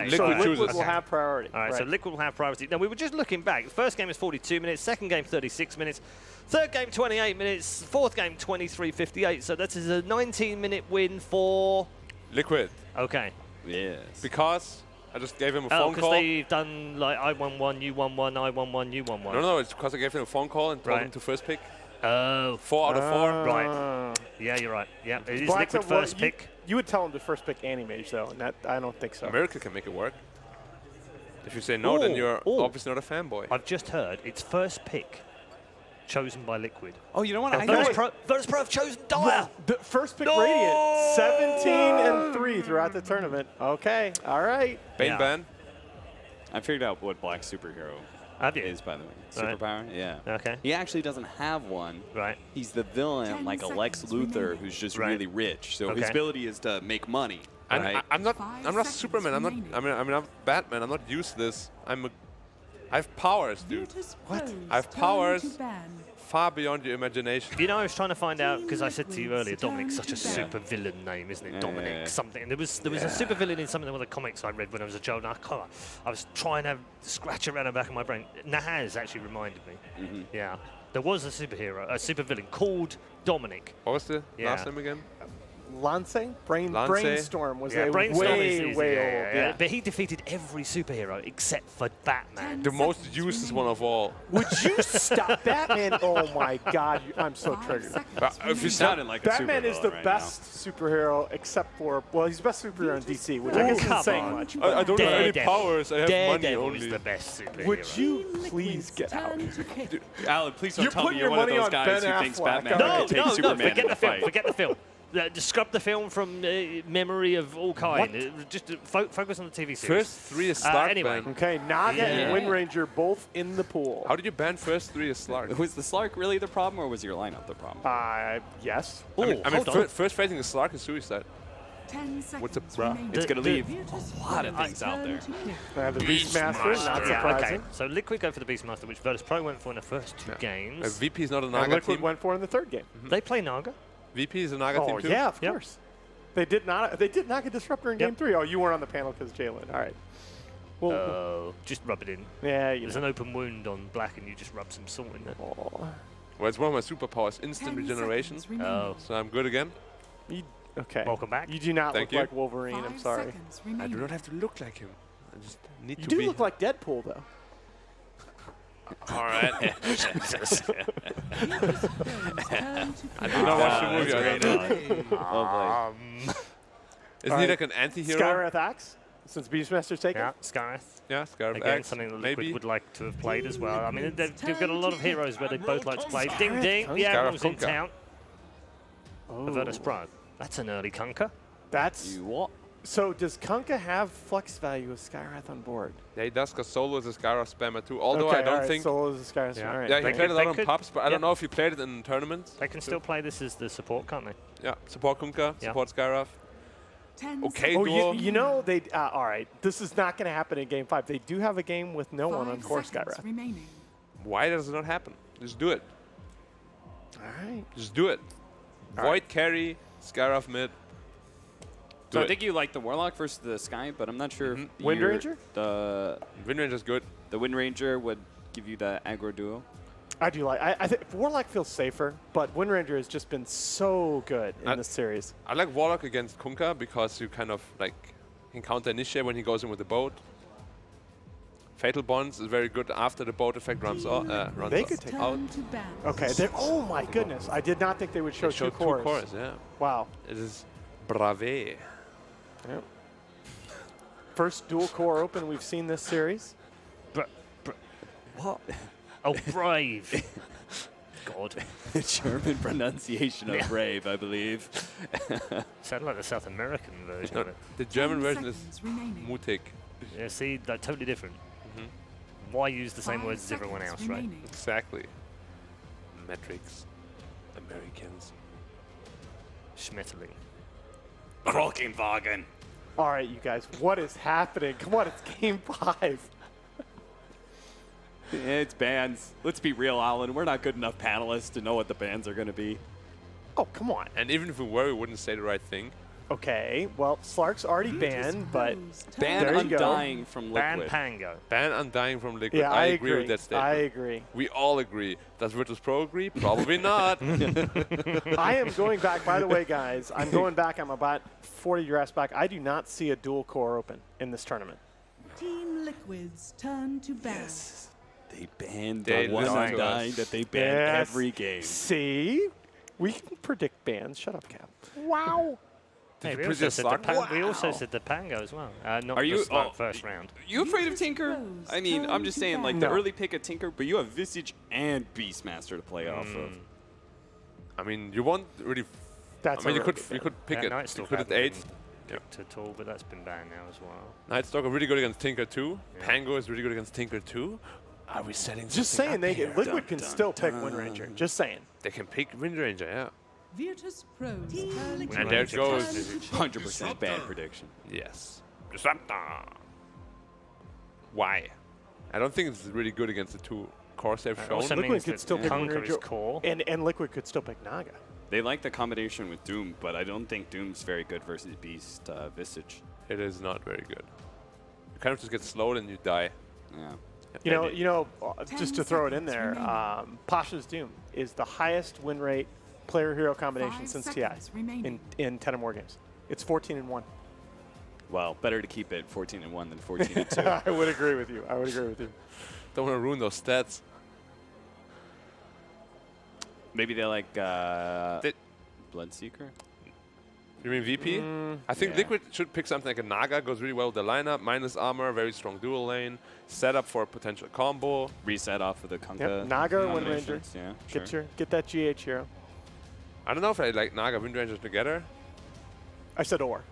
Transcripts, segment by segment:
Okay. So Liquid Liquid will have priority. All right, so Liquid will have priority. Now, we were just looking back. The first game is 42 minutes, second game 36 minutes, third game 28 minutes, fourth game 23:58. So that is a 19-minute win for Liquid. Okay. Yes. Because I just gave him a Oh, phone because call. they've done like I won one, you won one, I won one, you won one. No, it's because I gave him a phone call and told him to first pick. Oh. 4 out of 4. Right. Yeah, you're right. Yeah, it is Black's Liquid first pick. You would tell him to first pick Animage, though, and that I don't think so. America can make it work. If you say no, then you're obviously not a fanboy. I've just heard it's first pick chosen by Liquid. Oh, you know what? Virtus Pro have chosen Dire. The first pick Radiant, 17-3 throughout the tournament. Okay, all right. Bane ban. I figured out what Black superhero is, by the way. Superpower? Yeah. Okay. He actually doesn't have one. Right. He's the villain, like a Lex Luthor, who's just really rich. So his ability is to make money. Right? I'm not Superman. I'm Batman. I'm not useless. I have powers, dude. What? I have powers far beyond your imagination. You know, I was trying to find out because I said to you earlier, Dominic's such a super villain name, isn't it? Dominic something. And there was a super villain in something of the comics I read when I was a child. And I was trying to scratch around the back of my brain. Nahaz actually reminded me. Yeah, there was a superhero, a super villain called Dominic. What was the last name again? Lancing? Brainstorm was way old. Yeah. But he defeated every superhero except for Batman. The most useless one of all. Would you stop Batman? Oh my God, I'm so triggered. If you sounded like Batman a is the best superhero except for, well, he's the best superhero in DC, which I guess isn't saying much. I don't have any powers. I have money Daredevil only. is the best superhero. Would you please get out? Dude, Alan, please don't You're tell me putting you're your one of money those on guys Ben who thinks Affleck. Batman No, can take Superman forget in the a film. fight. Forget the film. Just scrub the film from memory of all kind. Just focus on the TV series. First 3 is Slark anyway. ban. Okay, Naga and Wind Ranger both in the pool. How did you ban first 3 is Slark? Was the Slark really the problem, or was your lineup the problem? Yes. I mean first facing a Slark is suicide. 10 seconds. What's up, bruh? It's going to leave a lot of things out there. The Beastmaster, not surprising. Okay, so Liquid go for the Beastmaster, which Virtus Pro went for in the first 2 games. VP is not a And Naga Liquid team. went for in the third game. They play Naga. VP is a Naga team too. Yeah, of course. They did Naga Disruptor in game 3. Oh, you weren't on the panel because Jalen. All right. Well, just rub it in. yeah, There's an open wound on Black, and you just rub some salt in there. Oh. Well, it's one of my superpowers, instant 10 regeneration. seconds remaining. So I'm good again. Okay. Welcome back. You do not Thank look you. like Wolverine. 5 I'm sorry. seconds I remaining. do not have to look like him. I just need You to do be. look like Deadpool, though. All right. Jesus. I did not watch the movie. I don't know. Isn't he like an anti-hero? Skywrath Axe, since Beastmaster's taken. Yeah, Scarith. Yeah, Scarab Again, X, something that Liquid maybe. would like to have played as well. I mean, they've got a lot of heroes where they both like to play. Ding, ding. The Admiral's in town. Oh. Virtus Pro. That's an early Kunkka. That's what? So does Kunkka have flex value with Skywrath on board? Yeah, he does, because Solo is a Scarab spammer too. Although I don't think. Solo is a Skywrath. Yeah. All right. Yeah, he They played could- a lot they on could- pubs, but I don't know if he played it in tournaments. They can still play this as the support, can't they? Yeah, support Kunkka, Yeah. support Scarab. 10 Okay, Oh, duo. you know they. All right, this is not going to happen in Game 5. They do have a game with no one on 5 core seconds Skywrath. remaining. Why does it not happen? Just do it. All right. Just do it. Void carry, Scarab mid. So Do I it. think you like the Warlock versus the Sky, but I'm not sure if Wind you're- Ranger? The Wind Ranger's good. Wind Ranger would give you the aggro duo. I do like. I think Warlock feels safer, but Wind Ranger has just been so good in this series. I like Warlock against Kunkka because you kind of like can counter initiate when he goes in with the boat. Fatal Bonds is very good after the boat effect runs out. They could take out. Turn to ban. Okay. Oh my goodness! I did not think they would show, They showed two cores. 2 cores, yeah. Wow. It is brave. Yep. First dual core open we've seen this series. What? Oh, brave. God. The German pronunciation of brave, I believe. Sounded like the South American version of it. The German 10 version is seconds remaining. mutig. Yeah, see, like, totally different. Why use the same 5 words as everyone seconds else, right? remaining. Exactly. Metrics. Americans. Schmetterling. Krankenwagen. All right, you guys, what is happening? Come on, it's Game 5. It's bans. Let's be real, Alan. We're not good enough panelists to know what the bans are going to be. Oh, come on. And even if we were, we wouldn't say the right thing. Okay, well, Slark's already banned, but Ban There you go. Undying from Ban Liquid. Pango. Ban Undying from Liquid. yeah, I agree with that statement. I agree. We all agree. Does Virtus Pro agree? Probably not. I am going back, by the way, guys. I'm going back. I'm about 40 drafts back. I do not see a dual core open in this tournament. Team Liquid's turn to ban. Yes. They banned They the one listen to Undying us. that they ban Yes. every game. See? We can predict bans. Shut up, Cap. Wow. Hey, you we, put also your said the Slark? we also said the Pango as well. Not Are you- the Slark oh, first round. You afraid of Virtus Tinker? Pros I mean, I'm turn just to saying, like, ban. the No. early pick of Tinker, but you have Visage and Beastmaster to play off of. I mean, you won't really. That's I mean, a you really could good you ban. could pick Yeah, it. Night You Stalker could at hadn't 8. been picked at all, but that's been banned now as well. Night Stalker really good against Tinker too. Yeah. Pango is really good against Tinker too. Are we setting? Just something saying, up here? Liquid can still pick Windranger. Just saying. They can pick Wind Ranger, yeah. Virtus Pros turn to And there ban. it goes. Turn to pick. 100% bad prediction. Yes. Disruptor. Why? I don't think it's really good against the two cores they've shown. also Liquid means could that still pick Conquer is Windranger. core. And Liquid could still pick Naga. They like the combination with Doom, but I don't think Doom's very good versus Beast Visage. It is not very good. You kind of just get slowed and you die. Yeah. You know, just to throw it in 10 there, seconds Pasha's Doom is the highest win rate player-hero combination 5 since seconds TI remaining. in 10 or more games. It's 14-1. Well, better to keep it 14-1 than 14-2. I would agree with you. I would agree with you. Don't want to ruin those stats. Maybe they like Bloodseeker? You mean VP? I think yeah. Liquid should pick something like a Naga, goes really well with the lineup, minus armor, very strong dual lane, set up for a potential combo. Reset off of the Kunkka. Yep, Naga or Windranger. combinations, Yeah, sure. Get that GH hero. I don't know if I like Naga Wind Ranger together. I said or.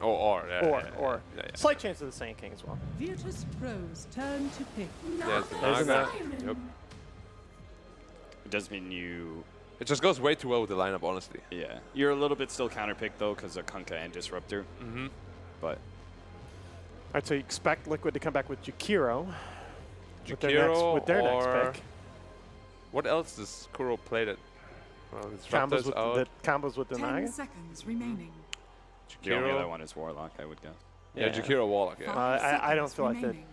Oh, or. Yeah, Or. yeah, yeah, Or. Yeah, yeah. Slight chance of the Sand King as well. Virtus Pros turn to pick. There's the There's a Naga. Yep. It does mean you... It just goes way too well with the lineup, honestly. Yeah. You're a little bit still counterpicked, though, because of Kunkka and Disruptor. Mm-hmm. But All right, so you expect Liquid to come back with Jakiro. With Jakiro their or next pick. what else does Kuro play that? Well, Combos Disruptor's with, out. the combos with the 10 Naga. seconds remaining. the only other Jakiro. one is Warlock, I would guess. Yeah, Yeah. Jakiro Warlock. Yeah. 5 I don't seconds feel like remaining.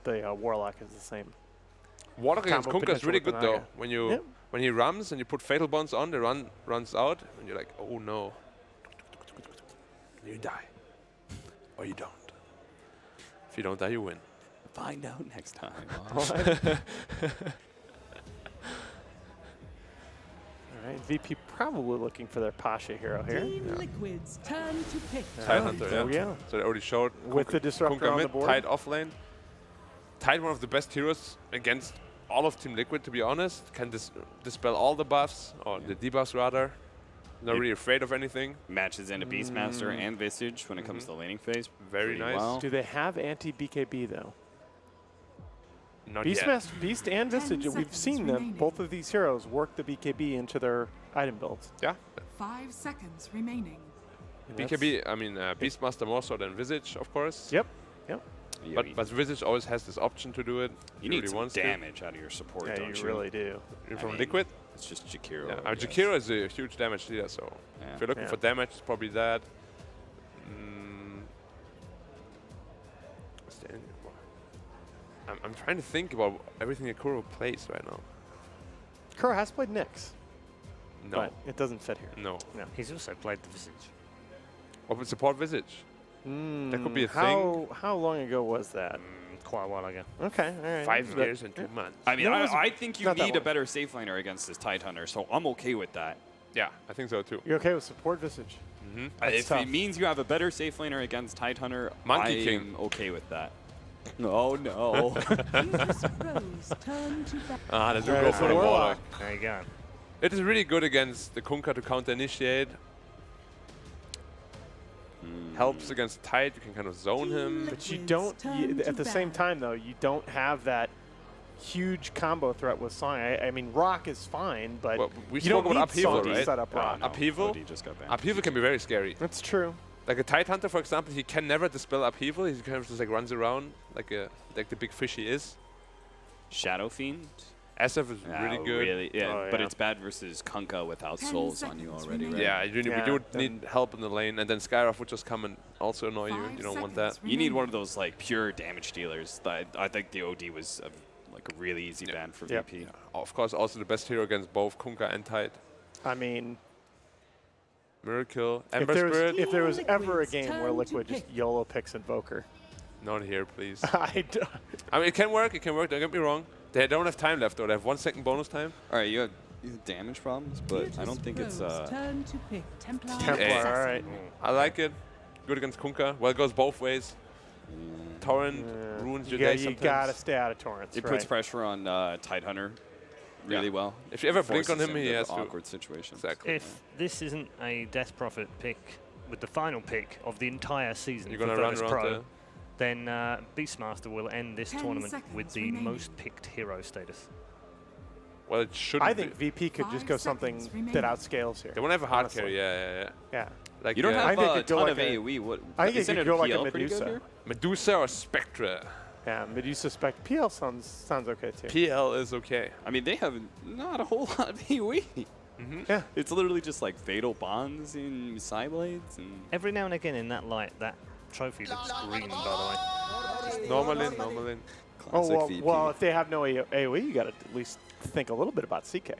the Warlock is the same. Warlock against combo Kunkka is really potential good with though. the Naga. Yep. When he runs and you put Fatal Bonds on, the runs out, and you're like, oh no. You die. Or you don't. If you don't die, you win. Find out next time. All right, VP probably looking for their Pasha hero here. Team Liquid's turn to pick. Tidehunter, there we yeah. go. So they already showed With Kunkka- the Disruptor Kunkka on the mid, board. Tide off lane. Tide, one of the best heroes against all of Team Liquid, to be honest. Can dispel all the buffs, or the debuffs rather. Not really afraid of anything. Matches into Beastmaster and Visage when it comes to the laning phase. Very Pretty nice. well. Do they have anti-BKB though? Not yet. Beastmaster, Beast and 10 Visage, we've seconds seen them, remaining. both of these heroes work the BKB into their item builds. Yeah. 5 seconds remaining. And that's- BKB, I mean, Beastmaster more so than Visage, of course. Yep. Yep. Yeah, But Visage always has this option to do it. if you he need really some wants to. damage out of your support, Yeah, don't you you? really do. And From mean, Liquid. It's just Jakiro. Yeah. I guess. Jakiro is a huge damage leader, so Yeah. if you're looking Yeah. for damage, it's probably that. What's the end? I'm trying to think about everything that Kuro plays right now. Kuro has played Nyx, No. but it doesn't fit here. No. He's also played the Visage. What would support Visage? That could be a How long ago was that? Quite a while ago. Okay, all right. 5 But- years and 2 months. I mean, No, it was I think you not that need a long. better safe laner against this Tidehunter, so I'm okay with that. Yeah, I think so too. You're okay with support Visage? That's If tough. it means you have a better safe laner against Tidehunter, Monkey I King. am okay with that. Oh no. Virtus Pros turn to ban. Ah, they do Right, go it's for a the Warlock. Warlock. There you go. It is really good against the Kunkka to counter initiate. Helps against Tide, you can kind of zone him. But you Liquid's don't, turn at to the same ban. time though, you don't have that huge combo threat with Song. I mean, Rock is fine, but Well, we you don't spoke about need Upheaval, Song to right? set up Oh, Rock. no, Upheaval? Odie just got banned. Upheaval can be very scary. That's true. Like a Tidehunter, for example, he can never dispel Upheaval. He kind of just like runs around like the big fish he is. Shadow Fiend SF is really good. Really, yeah, Oh, but yeah. it's bad versus Kunkka without 10 souls on you seconds already, right? remaining. Yeah, we do need help in the lane, and then Skyroth would just come and also annoy you. 5 You don't want that. seconds You need one of remaining. those like pure damage dealers. I think the OD was like a really easy ban for Yep. VP. Of course, also the best hero against both Kunkka and Tide. I mean, Miracle, if Ember there was, Spirit. if there was ever a Liquid's game where turn to Liquid just pick. YOLO picks Invoker, Not here, please. I d- I mean, it can work. It can work. Don't get me wrong. They don't have time left, though. They have 1 second bonus time. All right, you have damage problems, but I don't think it's. Rose, turn to pick. Templar. Templar, Hey. all right. I like it. Good against Kunkka. Well, it goes both ways. Torrent ruins your day You sometimes. gotta stay out of torrents. It right. puts pressure on Tidehunter really Yeah. well. If you ever blink on Forces him, he to has to. awkward situations. Exactly. If this isn't a Death Prophet pick with the final pick of the entire season You're for gonna run Virtus around Pro, there. then Beastmaster will end this 10 tournament seconds with the remaining. most picked hero status. Well, it shouldn't I think be. VP could just 5 go something seconds that remaining. outscales here. They want to have a hard honestly. carry. Yeah. Yeah. Like You don't I have think a it'd go ton like of a- AoE. What? I think it isn't could go like a PL pretty good Medusa. here? Medusa or Spectre. Yeah, Medusa Spect. PL sounds okay too. PL is okay. I mean, they have not a whole lot of AoE. Yeah. It's literally just like Fatal Bonds and Psyblades and. Every now and again in that light, that trophy looks green, by the way. Normally. Oh, Classic well, VP. well, if they have no AoE, you got to at least think a little bit about CK.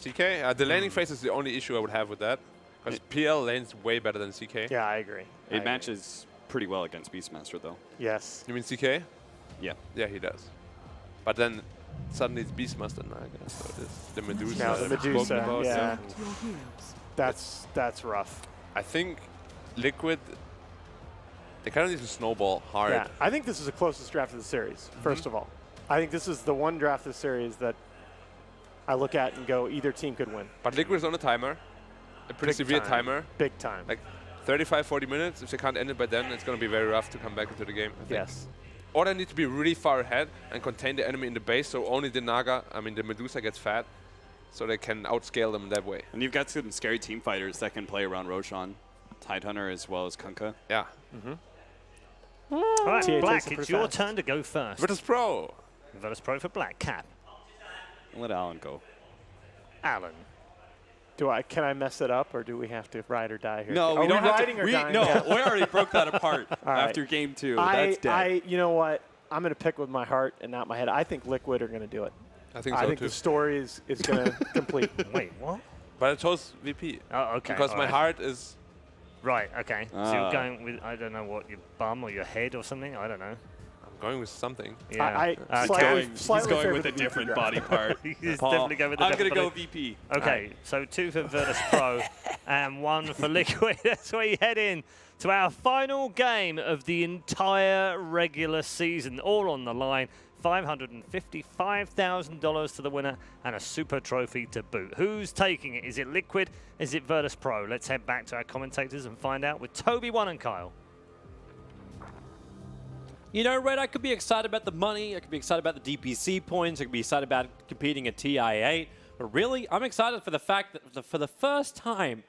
CK? The laning phase is the only issue I would have with that. Because PL lanes way better than CK. Yeah, I agree. I It agree. matches pretty well against Beastmaster, though. Yes. You mean CK? Yeah. Yeah, he does. But then suddenly it's Beastmaster Naga. So it is the Medusa. Now the that we've Medusa, spoken about, yeah. Select your heroes. That's rough. I think Liquid, they kind of need to snowball hard. Yeah, I think this is the closest draft of the series. First of all, I think this is the one draft of the series that I look at and go, either team could win. But Liquid is on a timer, a pretty Big severe time. timer. Big time. Like 35, 40 minutes. If they can't end it by then, it's going to be very rough to come back into the game. I think. Yes. Or they need to be really far ahead and contain the enemy in the base, so only the the Medusa gets fat, so they can outscale them that way. And you've got some scary team fighters that can play around Roshan, Tidehunter as well as Kunkka. Yeah. All right, TA Black, takes it it's pretty your fast. turn to go first. Virtus Pro. Virtus Pro for Black. Cap. Let Alan go. Alan. Can I mess it up, or do we have to ride or die here? No, Are we don't have riding to. or We, dying? no, Yeah. we already broke that apart right. after game 2. That's dead. you know what? I'm going to pick with my heart and not my head. I think Liquid are going to do it. I think I so think too. the story is going to complete. Wait, what? But I chose VP. Oh, okay. Because all my right. heart is... Right, okay. So Ah. you're going with, I don't know what, your bum or your head or something? I don't know. I'm going with something. Yeah. I Okay. slightly, He's slightly going favor with the a VP different draft. body part. He's Paul, definitely going with the I'm going to go different VP. Okay, so 2 for Virtus Pro and 1 for Liquid. That's where you head in to our final game of the entire regular season. All on the line. $555,000 to the winner and a super trophy to boot. Who's taking it? Is it Liquid? Is it Virtus Pro? Let's head back to our commentators and find out with Toby1 and Kyle. You know, Red, I could be excited about the money. I could be excited about the DPC points. I could be excited about competing at TI8. But really, I'm excited for the fact that for the first time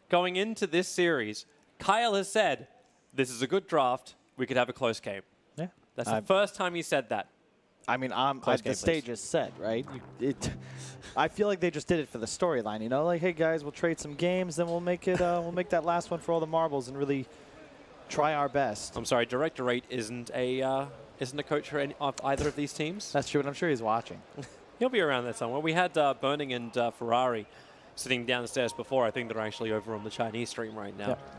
going into this series, Kyle has said, this is a good draft. We could have a close game. Yeah. That's the first time he said that. I mean, Close game, the stage is set, right? I feel like they just did it for the storyline, you know? Like, hey, guys, we'll trade some games, then we'll make it. We'll make that last one for all the marbles and really try our best. I'm sorry, Director 8 isn't a coach for any of either of these teams. That's true, and I'm sure he's watching. He'll be around there somewhere. We had Burning and Ferrari sitting downstairs before. I think they're actually over on the Chinese stream right now. Yep.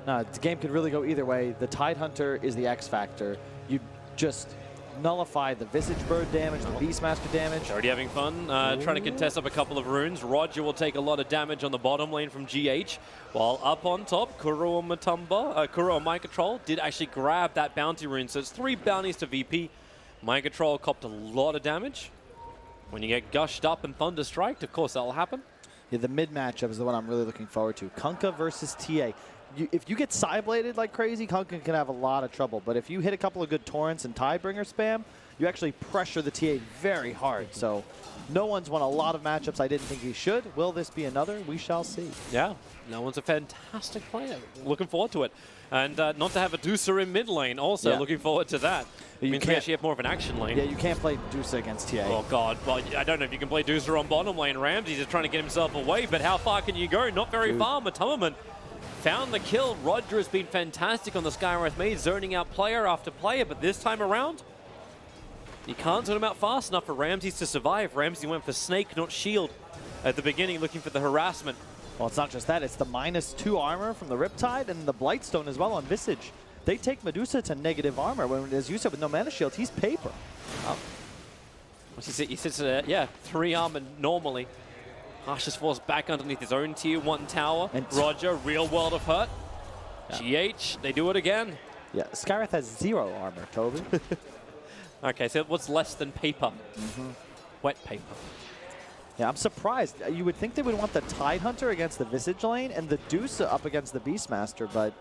No, the game could really go either way. The Tidehunter is the X factor. You just nullify the Visage Bird damage, the Beastmaster damage. Already having fun, trying to contest up a couple of runes. Roger will take a lot of damage on the bottom lane from GH, while up on top, Kuro and Mind Control did actually grab that bounty rune. So it's 3 bounties to VP. Mind Control copped a lot of damage. When you get gushed up and Thunder Striked, of course that'll happen. Yeah, the mid matchup is the one I'm really looking forward to. Kunkka versus TA. If you get Psybladed like crazy, Kunkka can have a lot of trouble. But if you hit a couple of good torrents and Tidebringer spam, you actually pressure the TA very hard. So no one's won a lot of matchups I didn't think he should. Will this be another? We shall see. Yeah, no one's a fantastic player. Looking forward to it. And not to have a Deucer in mid lane also, Yeah. looking forward to that. You means we actually have more of an action lane. Yeah, you can't play Medusa against TA. Oh, God. Well, I don't know if you can play Deucer on bottom lane. Ramsey's just trying to get himself away, but how far can you go? Not very far. Matumberman found the kill. Roger has been fantastic on the Skywrath Mage, zoning out player after player, but this time around, you can't zone him out fast enough for Ramses to survive. Ramsey went for Snake, not Shield at the beginning, looking for the harassment. Well, it's not just that. It's the -2 armor from the Riptide and the Blightstone as well on Visage. They take Medusa to negative armor. When, as you said, with no mana shield, he's paper. He sits at, yeah, 3 armor normally. Harsh just falls back underneath his own tier 1 tower. And Roger, real world of hurt. Yeah. GH, they do it again. Yeah, Skywrath has 0 armor, Toby. Okay, so what's less than paper? Wet paper. Yeah, I'm surprised. You would think they would want the Tidehunter against the Visage lane and the Deuce up against the Beastmaster, but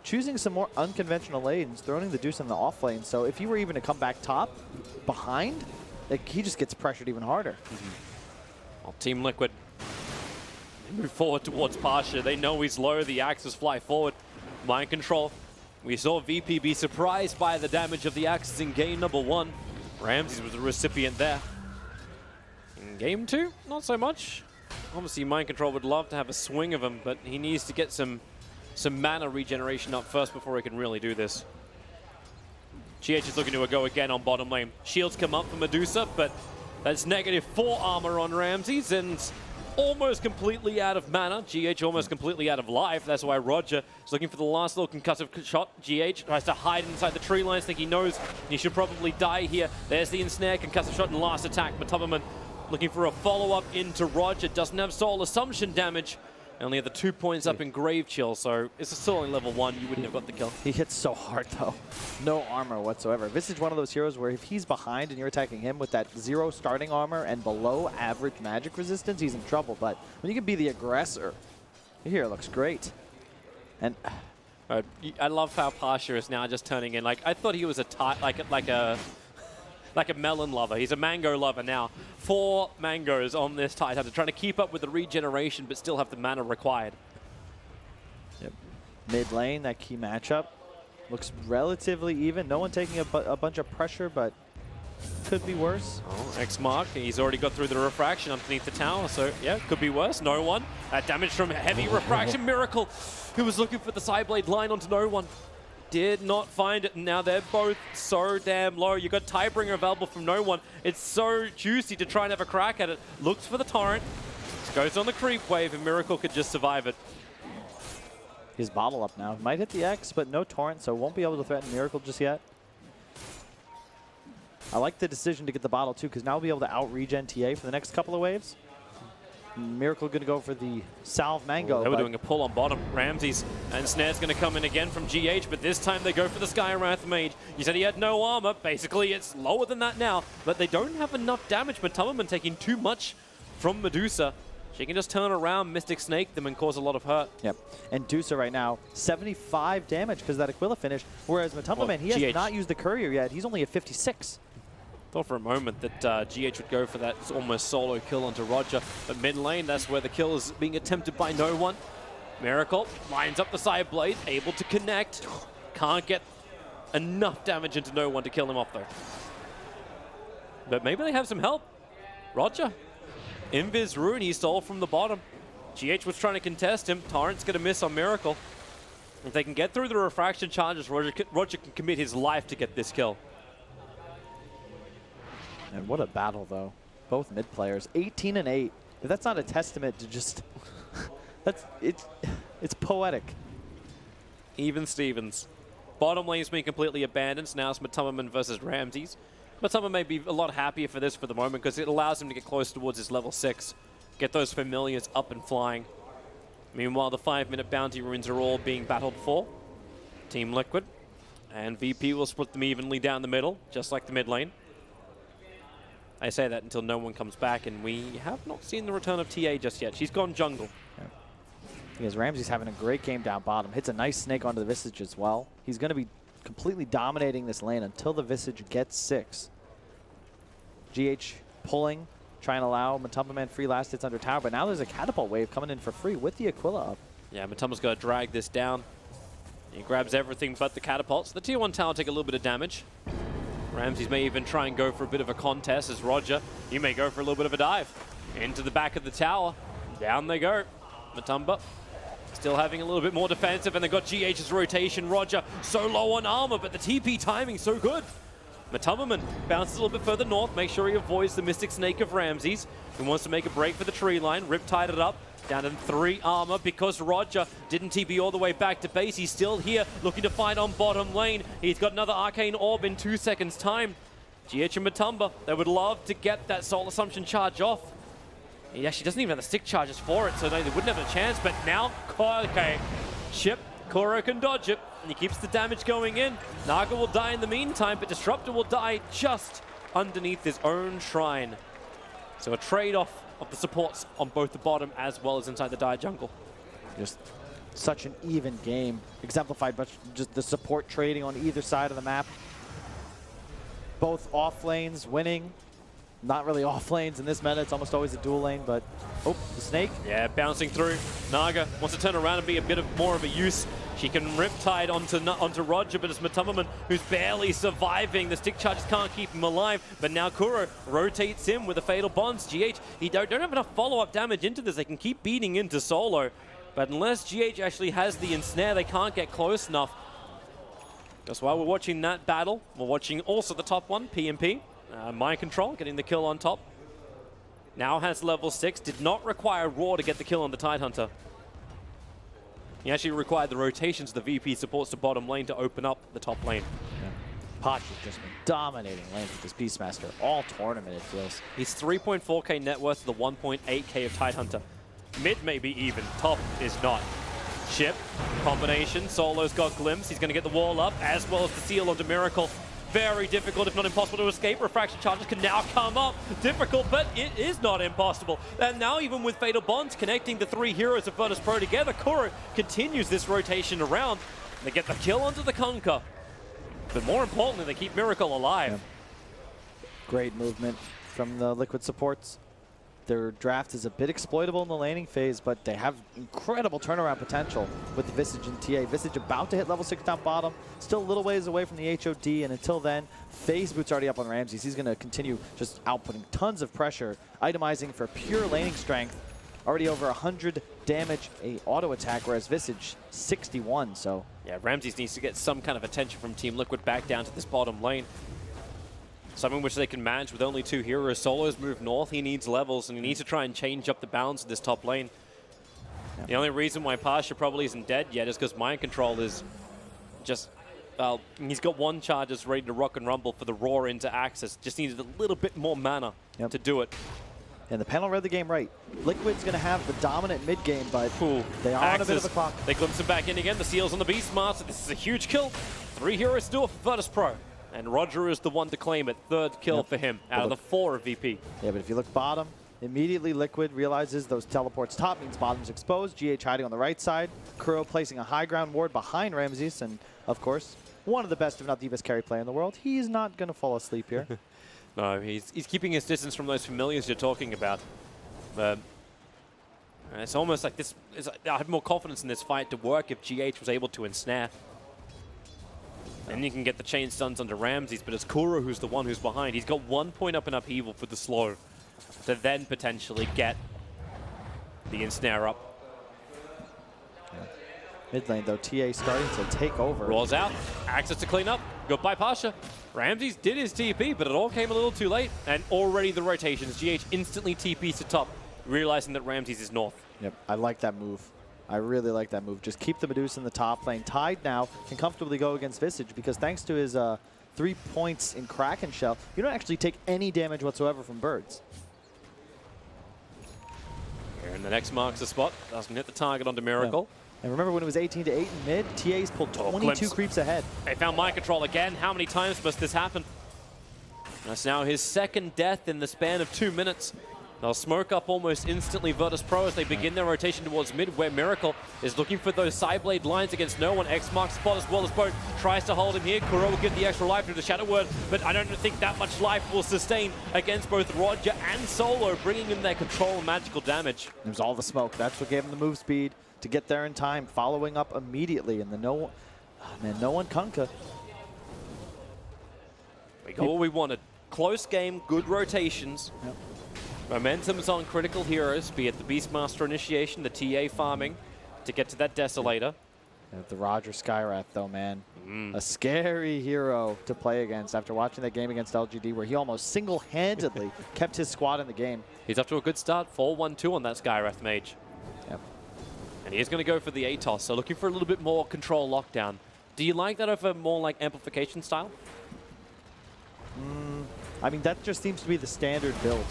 choosing some more unconventional lanes, throwing the Deuce in the off lane. So if he were even to come back top, behind, like, he just gets pressured even harder. Well, Team Liquid move forward towards Pasha. They know he's low. The axes fly forward. Mind control. We saw VP be surprised by the damage of the axes in game number 1. Ramses was the recipient there. In game 2, not so much. Obviously, Mind Control would love to have a swing of him, but he needs to get some mana regeneration up first before he can really do this. GH is looking to go again on bottom lane. Shields come up for Medusa, but that's -4 armor on Ramses and almost completely out of mana. GH almost completely out of life. That's why Roger is looking for the last little concussive shot. GH tries to hide inside the tree lines. Think he knows he should probably die here. There's the ensnare, concussive shot, and last attack. Matumberman looking for a follow-up into Roger. Doesn't have soul assumption damage. Only had the 2 points up in Grave Chill, so it's still only level 1. You wouldn't have got the kill. He hits so hard, though. No armor whatsoever. This is one of those heroes where if he's behind and you're attacking him with that 0 starting armor and below average magic resistance, he's in trouble. But when you can be the aggressor, your hero looks great. And I love how Pasha is now just turning in. Like, I thought he was like a melon lover. He's a mango lover now. 4 mangoes on this Tidehunter, trying to keep up with the regeneration but still have the mana required. Yep. Mid lane, that key matchup looks relatively even. No one taking a bunch of pressure, but could be worse. Oh, X-Mark, he's already got through the refraction underneath the tower, so yeah, could be worse. No one. Damage from heavy refraction. Miracle, who was looking for the Sideblade line onto no one. Did not find it. Now they're both so damn low. You got Tidebringer available from no one. It's so juicy to try and have a crack at it. Looks for the torrent. Goes on the creep wave, and Miracle could just survive it. His bottle up now. Might hit the X, but no torrent, so won't be able to threaten Miracle just yet. I like the decision to get the bottle too, because now we'll be able to out-regen TA for the next couple of waves. Miracle going to go for the Salve Mango. They were doing a pull on bottom. Ramses and Snare's going to come in again from GH, but this time they go for the Skywrath Mage. You said he had no armor. Basically, it's lower than that now, but they don't have enough damage. Matumberman taking too much from Medusa. She can just turn around, Mystic Snake them, and cause a lot of hurt. Yep. And Dusa right now, 75 damage because of that Aquila finish, whereas Matumberman, he has not used the Courier yet. He's only at 56. Thought for a moment that GH would go for that almost solo kill onto Roger. But mid lane, that's where the kill is being attempted by no one. Miracle lines up the side blade, able to connect. Can't get enough damage into no one to kill him off though. But maybe they have some help. Roger. Invis Rune, he stole from the bottom. GH was trying to contest him. Torrent's going to miss on Miracle. If they can get through the refraction charges, Roger can commit his life to get this kill. And what a battle, though. Both mid players, 18 and 8. If that's not a testament to just, it's poetic. Even Stevens. Bottom lane's been completely abandoned. So now it's Matumberman versus Ramses. Matumberman may be a lot happier for this for the moment because it allows him to get close towards his level 6. Get those familiars up and flying. Meanwhile, the 5-minute bounty runes are all being battled for. Team Liquid and VP will split them evenly down the middle, just like the mid lane. I say that until no one comes back, and we have not seen the return of TA just yet. She's gone jungle. Yeah. Because Ramsey's having a great game down bottom. Hits a nice snake onto the Visage as well. He's going to be completely dominating this lane until the Visage gets 6. GH pulling, trying to allow Matumberman free last hits under tower, but now there's a catapult wave coming in for free with the Aquila up. Yeah, Matumberman's going to drag this down. He grabs everything but the catapults. The tier 1 tower take a little bit of damage. Ramses may even try and go for a bit of a contest as Roger, you may go for a little bit of a dive. Into the back of the tower. Down they go. Matumba still having a little bit more defensive, and they've got GH's rotation. Roger so low on armor, but the TP timing so good. Matumberman bounces a little bit further north, make sure he avoids the Mystic Snake of Ramses, who wants to make a break for the tree line. Riptide it up, down to 3 armor because Roger didn't TP all the way back to base. He's still here looking to fight on bottom lane. He's got another Arcane Orb in 2 seconds time. GH and Matumba, they would love to get that Soul Assumption charge off. He actually doesn't even have the stick charges for it, so they wouldn't have a chance. But now, okay, Chip, Kuro can dodge it, and he keeps the damage going in. Naga will die in the meantime, but Disruptor will die just underneath his own shrine. So a trade-off of the supports on both the bottom as well as inside the Dire jungle. Just such an even game, exemplified by just the support trading on either side of the map. Both off lanes winning. Not really off lanes in this meta, it's almost always a dual lane, but oh, the snake. Yeah, bouncing through. Naga wants to turn around and be a bit more of a use. She can Riptide onto Roger, but it's Matumberman who's barely surviving. The stick charges can't keep him alive, but now Kuro rotates him with the Fatal Bonds. GH, he don't have enough follow-up damage into this. They can keep beating into solo, but unless GH actually has the ensnare, they can't get close enough. That's why we're watching that battle. We're watching also the top one, PMP. Mind Control getting the kill on top. Now has level 6. Did not require Raw to get the kill on the Tidehunter. He actually required the rotations of the VP supports to bottom lane to open up the top lane. Yeah. Potch has just been dominating lanes with this Beastmaster all tournament, it feels. He's 3.4k net worth to the 1.8k of Tidehunter. Mid may be even, top is not. Chip, combination, Solo's got Glimpse. He's going to get the wall up as well as the seal onto Miracle. Very difficult, if not impossible, to escape. Refraction charges can now come up. Difficult, but it is not impossible. And now, even with Fatal Bonds connecting the 3 heroes of Virtus Pro together, Kuro continues this rotation around. They get the kill onto the Kunkka. But more importantly, they keep Miracle alive. Yeah. Great movement from the Liquid supports. Their draft is a bit exploitable in the laning phase, but they have incredible turnaround potential with the Visage and TA. Visage about to hit level 6 down bottom, still a little ways away from the HOD, and until then, Phase Boot's already up on Ramses. He's going to continue just outputting tons of pressure, itemizing for pure laning strength. Already over 100 damage a auto attack, whereas Visage 61, so. Yeah, Ramses needs to get some kind of attention from Team Liquid back down to this bottom lane. Something which they can manage with only 2 heroes. Solo's moved north, he needs levels, and he needs to try and change up the balance of this top lane. Yep. The only reason why Pasha probably isn't dead yet is because Mind Control is just, well, he's got 1 charge that's ready to rock and rumble for the Roar into Axis. Just needed a little bit more mana to do it. And the panel read the game right. Liquid's going to have the dominant mid game, but they are on a bit of a clock. They glimpse him back in again. The seal's on the Beastmaster. This is a huge kill. 3 heroes to do it for Virtus Pro. And Roger is the one to claim it. 3rd kill for him out of the 4 of VP. Yeah, but if you look bottom, immediately Liquid realizes those teleports top means bottom's exposed. GH hiding on the right side. Kuro placing a high ground ward behind Ramses. And, of course, one of the best, if not the best carry player in the world. He's not going to fall asleep here. No, he's keeping his distance from those familiars you're talking about. It's almost like this. I have more confidence in this fight to work if GH was able to ensnare. Then you can get the chain stuns onto Ramses, but it's Kuro who's the one who's behind. He's got 1 point up in upheaval for the slow to then potentially get the ensnare up. Yeah. Mid lane, though, TA starting to take over. Rolls out, access to clean up. Goodbye, Pasha. Ramses did his TP, but it all came a little too late. And already the rotations. GH instantly TPs to top, realizing that Ramses is north. Yep, I like that move. I really like that move. Just keep the Medusa in the top lane. Tide now can comfortably go against Visage because thanks to his 3 points in Kraken Shell, you don't actually take any damage whatsoever from birds. And the next marks the spot. Doesn't hit the target onto Miracle. Yeah. And remember when it was 18 to 8 in mid, TA's pulled 22 creeps ahead. They found Mind Control again. How many times must this happen? That's now his 2nd death in the span of 2 minutes. They'll smoke up almost instantly Virtus Pro as they begin their rotation towards mid, where Miracle is looking for those Sideblade lines against no one. X marks spot as well as Boat. Tries to hold him here. Kuro will get the extra life through the Shadow Word, but I don't think that much life will sustain against both Roger and Solo, bringing in their control and magical damage. It was all the smoke. That's what gave him the move speed to get there in time, following up immediately. And the no one Kunkka. We got what we wanted. Close game, good rotations. Yep. Momentum's on critical heroes, be it the Beastmaster initiation, the TA farming, to get to that Desolator. The Roger Skywrath, though, man. A scary hero to play against after watching that game against LGD where he almost single-handedly kept his squad in the game. He's off to a good start, 4-1-2 on that Skywrath Mage. Yep. And he is going to go for the ATOS, so looking for a little bit more control lockdown. Do you like that over more like amplification style? I mean, that just seems to be the standard build.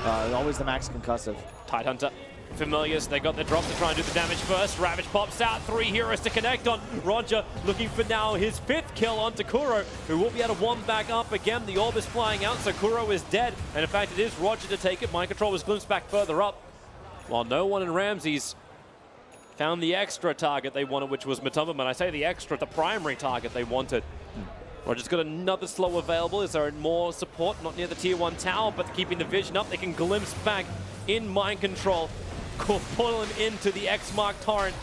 Always the max concussive. Tidehunter, Familiars, they got the drop to try and do the damage first. Ravage pops out, 3 heroes to connect on. Roger looking for now his 5th kill onto Kuro, who will be able to one back up again. The orb is flying out, so Kuro is dead. And in fact, it is Roger to take it. Mind Control was glimpsed back further up, while no one in Ramses found the extra target they wanted, which was Matumba. And I say the extra, the primary target they wanted. Roger's got another slow available. Is there more support? Not near the tier 1 tower, but keeping the vision up, they can glimpse back in Mind Control. Pull him into the X-Mark Torrent.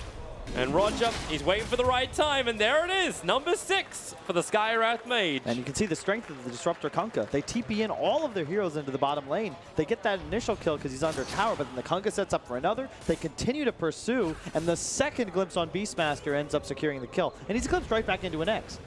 And Roger, he's waiting for the right time, and there it is, number 6 for the Skywrath Mage. And you can see the strength of the Disruptor Kunkka. They TP in all of their heroes into the bottom lane. They get that initial kill because he's under tower, but then the Kunkka sets up for another. They continue to pursue, and the second glimpse on Beastmaster ends up securing the kill. And he's glimpsed right back into an X.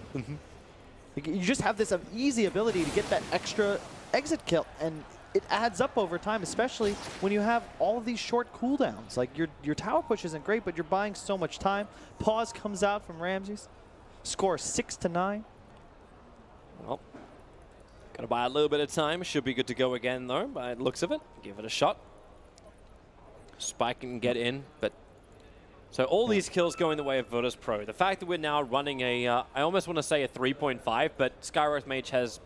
You just have this easy ability to get that extra exit kill, and it adds up over time, especially when you have all of these short cooldowns. Like your tower push isn't great, but you're buying so much time. Pause comes out from Ramses. Score 6-9. Well, gotta buy a little bit of time. Should be good to go again though, by the looks of it. Give it a shot. Spike can get in, but so all these kills go in the way of Virtus Pro. The fact that we're now running a, I almost want to say a 3.5, but Skywrath Mage has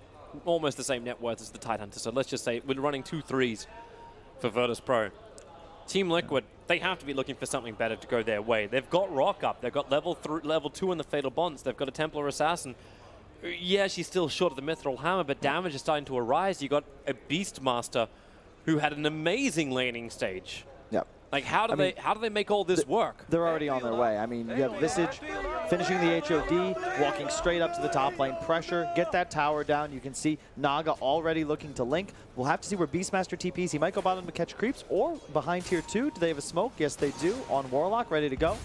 almost the same net worth as the Tidehunter. So let's just say we're running 2 3s for Virtus Pro. Team Liquid, they have to be looking for something better to go their way. They've got Rock up. They've got level 2 in the Fatal Bonds. They've got a Templar Assassin. Yeah, she's still short of the Mithril Hammer, but damage is starting to arise. You got a Beastmaster who had an amazing laning stage. Yep. Like, how do they make all this work? They're already on their way. I mean, you have Visage finishing the HOD, walking straight up to the top lane. Pressure, get that tower down. You can see Naga already looking to link. We'll have to see where Beastmaster TPs. He might go bottom to catch creeps, or behind tier 2. Do they have a smoke? Yes, they do. On Warlock, ready to go.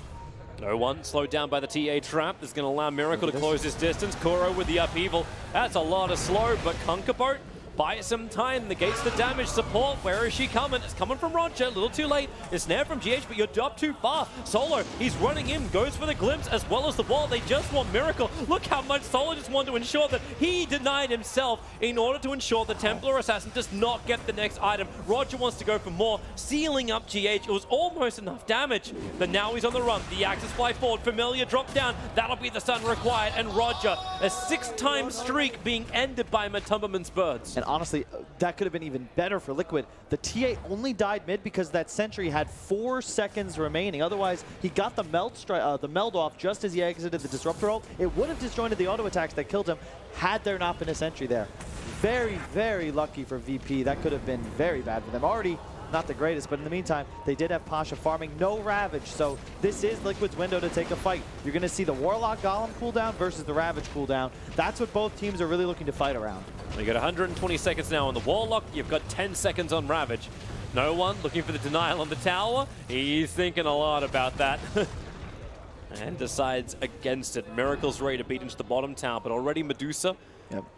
No one slowed down by the TA trap. That's going to allow Miracle to close this distance. Kuro with the upheaval. That's a lot of slow, but Kunkka buy some time, negates the damage. Support, where is she coming? It's coming from Roger, a little too late. It's snare from GH, but you're up too far. Solo, he's running in, goes for the glimpse as well as the wall. They just want Miracle. Look how much Solo just wanted to ensure that he denied himself in order to ensure the Templar Assassin does not get the next item. Roger wants to go for more, sealing up GH. It was almost enough damage, but now he's on the run. The Axis fly forward, Familiar drop down. That'll be the stun required, and Roger, a 6-time streak being ended by Matumbaman's birds. And honestly, that could have been even better for Liquid. The TA only died mid because that sentry had 4 seconds remaining. Otherwise, he got the meld off just as he exited the disruptor ult. It would have disjointed the auto attacks that killed him had there not been a sentry there. Very, very lucky for VP. That could have been very bad for them. Already not the greatest, but in the meantime, they did have Pasha farming, no Ravage, so this is Liquid's window to take a fight. You're going to see the Warlock Golem cooldown versus the Ravage cooldown. That's what both teams are really looking to fight around. You got 120 seconds now on the Warlock, you've got 10 seconds on Ravage. No one looking for the denial on the tower. He's thinking a lot about that. And decides against it. Miracle's ready to beat into the bottom tower, but already Medusa,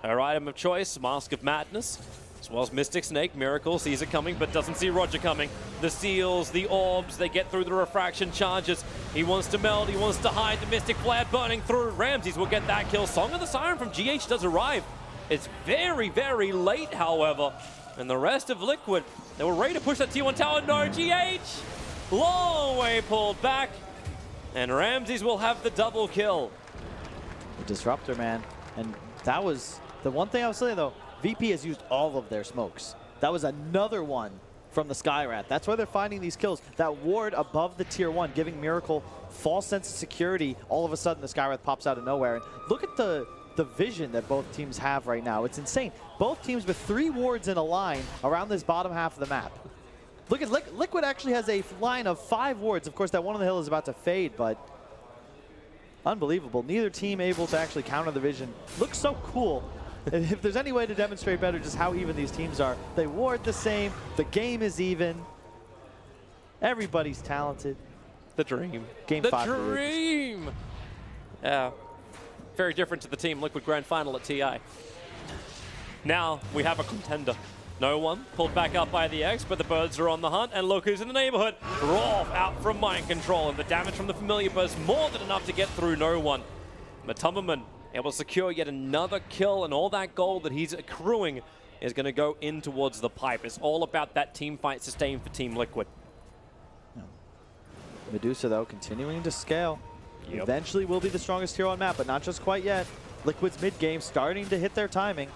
her item of choice, Mask of Madness, as well as Mystic Snake. Miracle sees it coming, but doesn't see Roger coming. The seals, the orbs, they get through the refraction charges. He wants to meld, he wants to hide. The Mystic Flare burning through. Ramses will get that kill. Song of the Siren from GH does arrive. It's very, very late, however. And the rest of Liquid, they were ready to push that T1 tower. No, GH! Long way pulled back. And Ramses will have the double kill. The Disruptor, man. And that was the one thing I was saying, though. VP has used all of their smokes. That was another one from the Skywrath. That's why they're finding these kills. That ward above the tier 1, giving Miracle false sense of security. All of a sudden, the Skywrath pops out of nowhere. And look at the vision that both teams have right now. It's insane. Both teams with 3 wards in a line around this bottom half of the map. Look at Liquid actually has a line of 5 wards. Of course, that one on the hill is about to fade, but unbelievable. Neither team able to actually counter the vision. Looks so cool. If there's any way to demonstrate better just how even these teams are, they ward the same, the game is even, everybody's talented. The dream. Game the 5. The dream! Yeah. Very different to the Team Liquid Grand Final at TI. Now we have a contender. No one pulled back up by the X, but the birds are on the hunt, and look who's in the neighborhood. Rolf out from Mind Control, and the damage from the Familiar Burst more than enough to get through No One. Matumberman able to secure yet another kill, and all that gold that he's accruing is going to go in towards the pipe. It's all about that team fight sustain for Team Liquid. Medusa, though, continuing to scale. Yep. Eventually will be the strongest hero on map, but not just quite yet. Liquid's mid-game starting to hit their timing.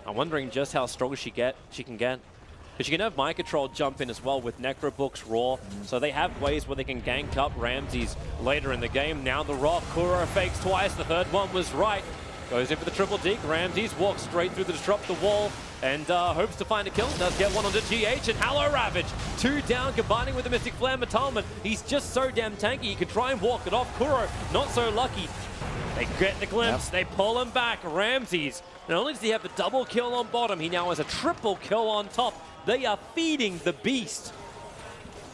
I'm wondering just how strong she can get. Because she can have Mind Control jump in as well with Necrobooks, Raw. So they have ways where they can gank up Ramses later in the game. Now the Rock, Kuro fakes twice. The third one was right. Goes in for the triple deke. Ramses walks straight through to disrupt the wall and hopes to find a kill. Does get one onto GH and Hallow Ravage. 2 down, combining with the Mystic Flare. Matalman, he's just so damn tanky. He can try and walk it off. Kuro, not so lucky. They get the glimpse. They pull him back. Ramses, not only does he have the double kill on bottom, he now has a triple kill on top. They are feeding the beast.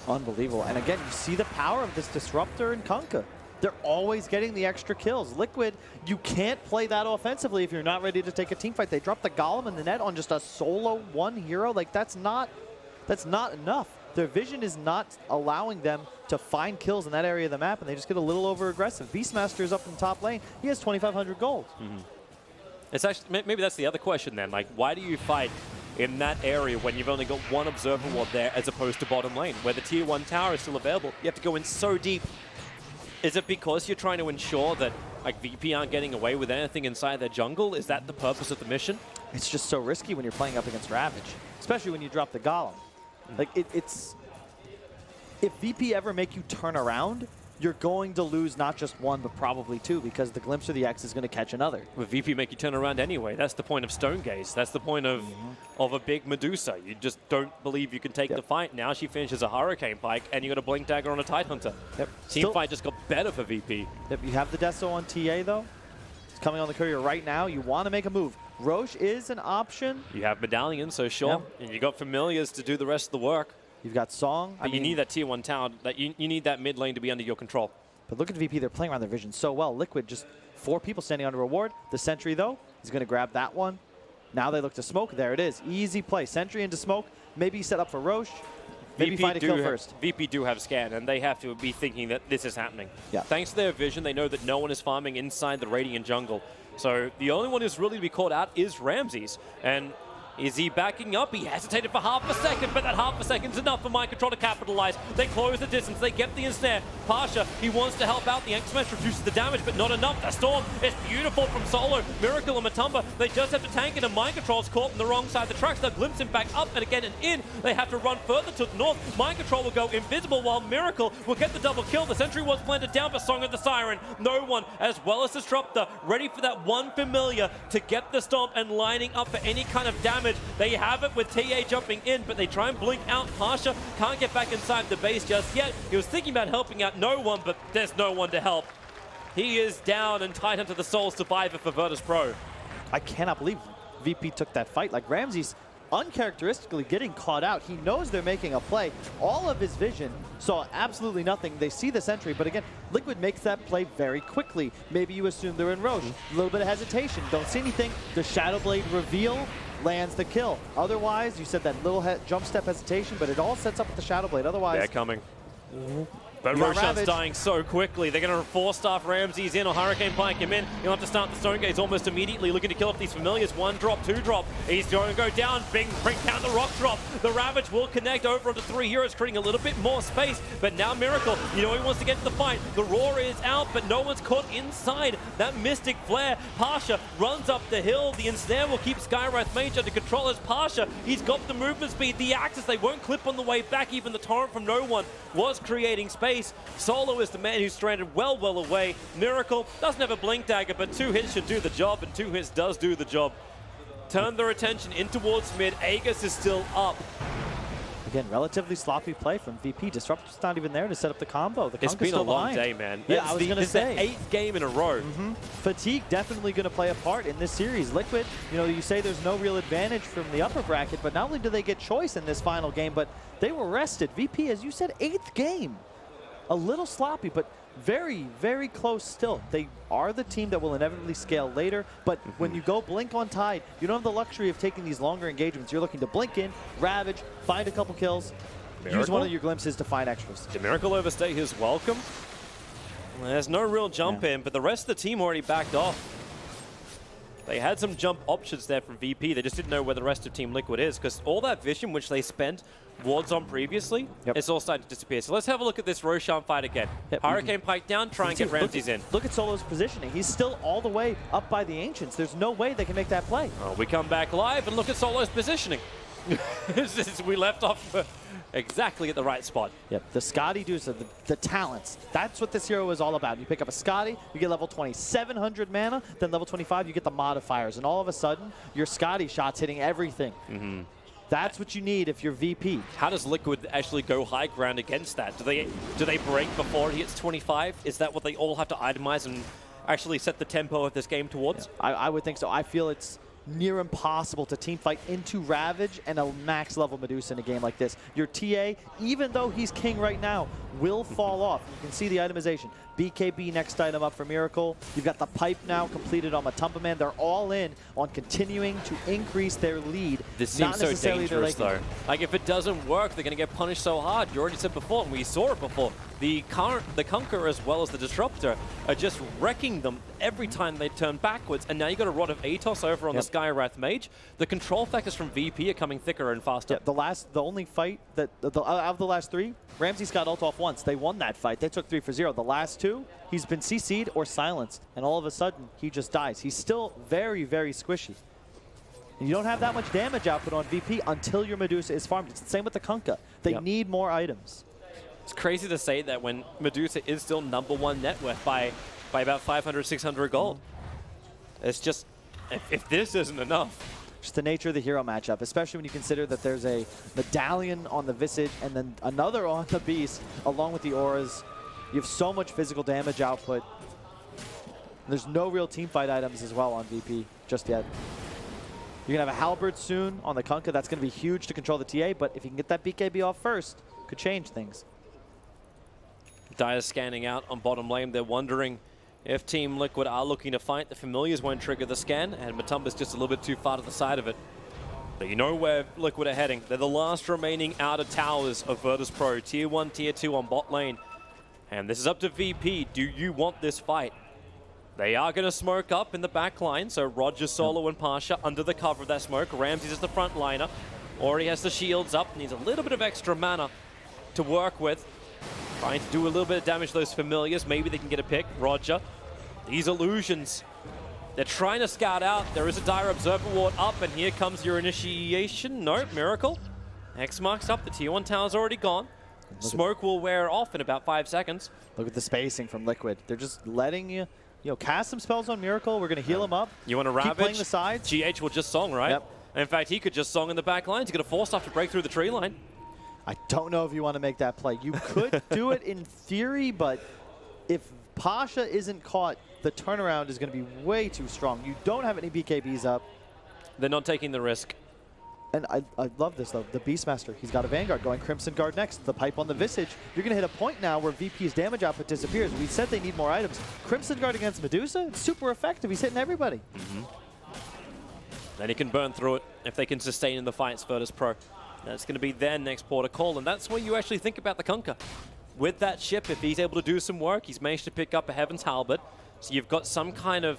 Unbelievable. And again, you see the power of this Disruptor and Kunkka. They're always getting the extra kills. Liquid, you can't play that offensively if you're not ready to take a team fight. They dropped the Golem in the net on just a solo one hero. Like, that's not enough. Their vision is not allowing them to find kills in that area of the map, and they just get a little over aggressive. Beastmaster is up in the top lane. He has 2,500 gold. It's actually, maybe that's the other question then. Like, why do you fight in that area when you've only got one observer ward there as opposed to bottom lane, where the tier 1 tower is still available? You have to go in so deep. Is it because you're trying to ensure that like VP aren't getting away with anything inside their jungle? Is that the purpose of the mission? It's just so risky when you're playing up against Ravage, especially when you drop the Golem. Like, it's... If VP ever make you turn around, you're going to lose not just one, but probably two, because the Glimpse of the X is going to catch another. With VP make you turn around anyway. That's the point of Stone Gaze. That's the point of a big Medusa. You just don't believe you can take the fight. Now she finishes a Hurricane Pike, and you got a Blink Dagger on a Tidehunter. Team fight just got better for VP. You have the Deso on TA, though. It's coming on the courier right now. You want to make a move. Roche is an option. You have Medallion, so sure. And you got Familiars to do the rest of the work. You've got Song. But you need that tier 1 tower. You need that mid lane to be under your control. But look at VP. They're playing around their vision so well. Liquid, just 4 people standing under a ward. The Sentry, though, is going to grab that one. Now they look to Smoke. There it is. Easy play. Sentry into Smoke. Maybe set up for Roche. Maybe find a kill first. VP do have scan, and they have to be thinking that this is happening. Yeah. Thanks to their vision, they know that no one is farming inside the Radiant jungle. So the only one who's really to be caught out is Ramses. And is he backing up? He hesitated for half a second, but that half a second is enough for Mind Control to capitalize. They close the distance, they get the ensnare. Pasha, he wants to help out. The X-Smash reduces the damage, but not enough. The Storm is beautiful from Solo. Miracle and Matumba, they just have to tank it, and Mind Control's caught on the wrong side of the tracks. They'll glimpse him back up and again and in. They have to run further to the north. Mind Control will go invisible while Miracle will get the double kill. The Sentry was planted down for Song of the Siren. No one, as well as Disruptor, ready for that one Familiar to get the Stomp and lining up for any kind of damage. They have it with TA jumping in, but they try and blink out. Pasha can't get back inside the base just yet. He was thinking about helping out no one, but there's no one to help. He is down and tied into the sole survivor for Virtus Pro. I cannot believe VP took that fight. Like, Ramses uncharacteristically getting caught out. He knows they're making a play. All of his vision saw absolutely nothing. They see the Sentry, but again, Liquid makes that play very quickly. Maybe you assume they're in Roche. A little bit of hesitation. Don't see anything. The Shadowblade reveal lands the kill. Otherwise, you said that little jump step hesitation, but it all sets up with the Shadowblade. Otherwise, they're coming. But Roshan's dying so quickly. They're going to 4-staff Ramses in or Hurricane Pike him in. He'll have to start the Stone Gaze almost immediately, looking to kill off these Familiars. 1 drop, 2 drop. He's going to go down. Bring down the Rock drop. The Ravage will connect over onto 3 heroes, creating a little bit more space. But now Miracle, you know he wants to get to the fight. The Roar is out, but no one's caught inside that Mystic Flare. Pasha runs up the hill. The Ensnare will keep Skywrath Mage under control as Pasha. He's got the movement speed. The Axis, they won't clip on the way back. Even the Torrent from no one was creating space. Solo is the man who's stranded well away. Miracle doesn't have a Blink Dagger, but 2 hits should do the job, and 2 hits does do the job. Turn their attention in towards mid. Aegis is still up. Again, relatively sloppy play from VP. Disruptor's not even there to set up the combo. The It's Conker's been a still long behind. day, man. Yeah, I was going to say. This is the 8th game in a row. Fatigue definitely going to play a part in this series. Liquid, you know, you say there's no real advantage from the upper bracket, but not only do they get choice in this final game, but they were rested. VP, as you said, 8th game. A little sloppy, but very, very close still. They are the team that will inevitably scale later, but when you go blink on Tide, you don't have the luxury of taking these longer engagements. You're looking to blink in, ravage, find a couple kills, use one of your glimpses to find extras. Did Miracle overstay his welcome? There's no real jump in, but the rest of the team already backed off. They had some jump options there from VP. They just didn't know where the rest of Team Liquid is, because all that vision which they spent wards on previously, it's all starting to disappear. So let's have a look at this Roshan fight again. Hurricane Pike down, try and get Ramses in. Look at Solo's positioning. He's still all the way up by the Ancients. There's no way they can make that play. Oh, we come back live and look at Solo's positioning. We left off exactly at the right spot. Yep, the Scotty dudes, the talents. That's what this hero is all about. You pick up a Scotty, you get level 20, 700 mana, then level 25, you get the modifiers, and all of a sudden, your Scotty shot's hitting everything. That's what you need if you're VP. How does Liquid actually go high ground against that? Do they break before it hits 25? Is that what they all have to itemize and actually set the tempo of this game towards? Yeah, I would think so. I feel it's near impossible to team fight into Ravage and a max level Medusa in a game like this. Your TA, even though he's king right now, will fall off. You can see the itemization. BKB next item up for Miracle. You've got the pipe now completed on Matumba Man. They're all in on continuing to increase their lead. This seems so dangerous though. Like if it doesn't work, they're going to get punished so hard. You already said before, and we saw it before. The Conqueror as well as the Disruptor are just wrecking them every time they turn backwards. And now you got a Rod of Atos over on the Skywrath Mage. The control factors from VP are coming thicker and faster. The only fight that out of the last 3, Ramses got ult off once. They won that fight. They took 3 for 0. The last 2, he's been CC'd or silenced, and all of a sudden he just dies. He's still very, very squishy. And you don't have that much damage output on VP until your Medusa is farmed. It's the same with the Kunkka. They need more items. It's crazy to say that when Medusa is still #1 net worth by about 500, 600 gold. It's just, if this isn't enough. Just the nature of the hero matchup, especially when you consider that there's a medallion on the Visage and then another on the Beast, along with the auras. You have so much physical damage output. There's no real teamfight items as well on VP just yet. You're going to have a Halberd soon on the Kunkka. That's going to be huge to control the TA, but if you can get that BKB off first, could change things. Dire's scanning out on bottom lane. They're wondering if Team Liquid are looking to fight. The Familiars won't trigger the scan, and Matumba's just a little bit too far to the side of it. But you know where Liquid are heading. They're the last remaining outer towers of Virtus.pro. Tier 1, Tier 2 on bot lane. And this is up to VP. Do you want this fight? They are going to smoke up in the back line, so Roger, Solo, and Pasha under the cover of that smoke. Ramses is the front liner. Already has the shields up. Needs a little bit of extra mana to work with. Trying to do a little bit of damage to those Familiars. Maybe they can get a pick. Roger. These illusions. They're trying to scout out. There is a Dire Observer ward up, and here comes your initiation. No, Miracle. X marks up. The Tier 1 tower's already gone. Smoke will wear off in about 5 seconds. Look at the spacing from Liquid. They're just letting you cast some spells on Miracle. We're going to heal him up. You want to Ravage? Keep playing the sides. GH will just song, right? Yep. In fact, he could just song in the back lines. He's going to force stuff to break through the tree line. I don't know if you want to make that play. You could do it in theory, but if Pasha isn't caught, the turnaround is going to be way too strong. You don't have any BKBs up. They're not taking the risk. And I love this, though. The Beastmaster, he's got a Vanguard going Crimson Guard next. The pipe on the Visage. You're going to hit a point now where VP's damage output disappears. We said they need more items. Crimson Guard against Medusa, it's super effective. He's hitting everybody. Then he can burn through it if they can sustain in the fights, Virtus.pro. That's going to be their next port of call, and that's where you actually think about the Kunkka. With that ship, if he's able to do some work, he's managed to pick up a Heaven's Halberd, so you've got some kind of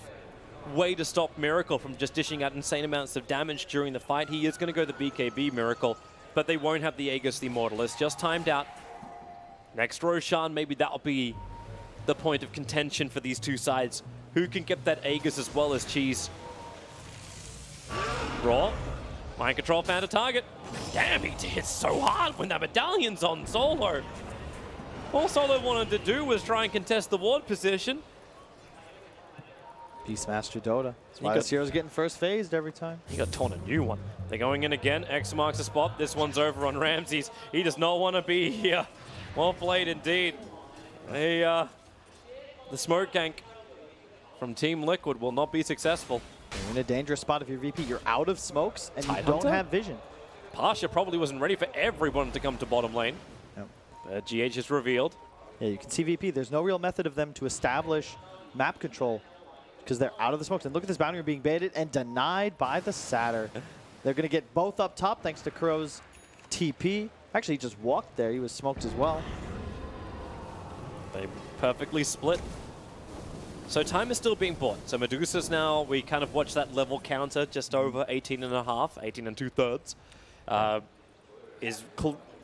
way to stop Miracle from just dishing out insane amounts of damage during the fight. He is going to go the BKB Miracle, but they won't have the Aegis the Immortal. It's just timed out. Next Roshan, maybe that'll be the point of contention for these two sides. Who can get that Aegis as well as Cheese? Raw. Mind Control found a target. Damn, he hits so hard when that medallion's on Solo. All Solo wanted to do was try and contest the ward position. Beastmaster Dota. That's why this hero's getting first phased every time. He got torn a new one. They're going in again. X marks the spot. This one's over on Ramses. He does not want to be here. Well played indeed. The smoke gank from Team Liquid will not be successful. You're in a dangerous spot if you're VP. You're out of smokes and you don't have vision. Pasha probably wasn't ready for everyone to come to bottom lane. Yep. GH is revealed. Yeah, you can see VP. There's no real method of them to establish map control because they're out of the smokes. And look at this boundary being baited and denied by the Satyr. They're going to get both up top thanks to Kuro's TP. Actually, he just walked there. He was smoked as well. They perfectly split. So time is still being bought. So Medusa's now, we kind of watch that level counter just over 18.5, 18 and 2/3. Is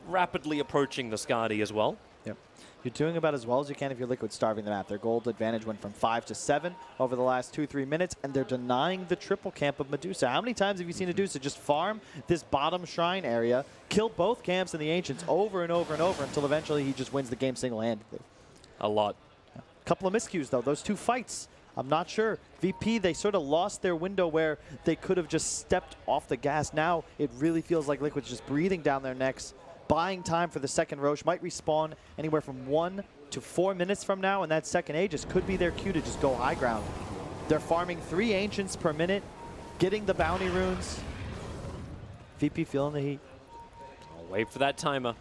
rapidly approaching the Skadi as well. Yep. You're doing about as well as you can if you're Liquid starving the map. Their gold advantage went from 5 to 7 over the last 2-3 minutes, and they're denying the triple camp of Medusa. How many times have you seen Medusa just farm this bottom shrine area, kill both camps and the Ancients over and over and over until eventually he just wins the game single-handedly? A lot. A couple of miscues, though. Those two fights, I'm not sure. VP, they sort of lost their window where they could have just stepped off the gas. Now it really feels like Liquid's just breathing down their necks, buying time for the second Roche. Might respawn anywhere from 1 to 4 minutes from now, and that second Aegis could be their cue to just go high ground. They're farming 3 Ancients per minute, getting the bounty runes. VP feeling the heat. I'll wait for that timer.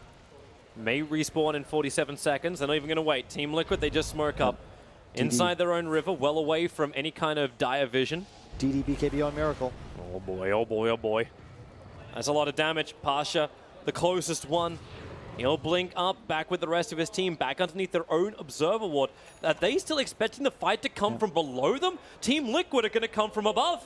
May respawn in 47 seconds. They're not even going to wait. Team Liquid, they just smoke up. Inside their own river, well away from any kind of dire vision. DD, BKB on Miracle. Oh boy, oh boy, oh boy. That's a lot of damage. Pasha, the closest one. He'll blink up, back with the rest of his team, back underneath their own observer ward. Are they still expecting the fight to come from below them? Team Liquid are going to come from above.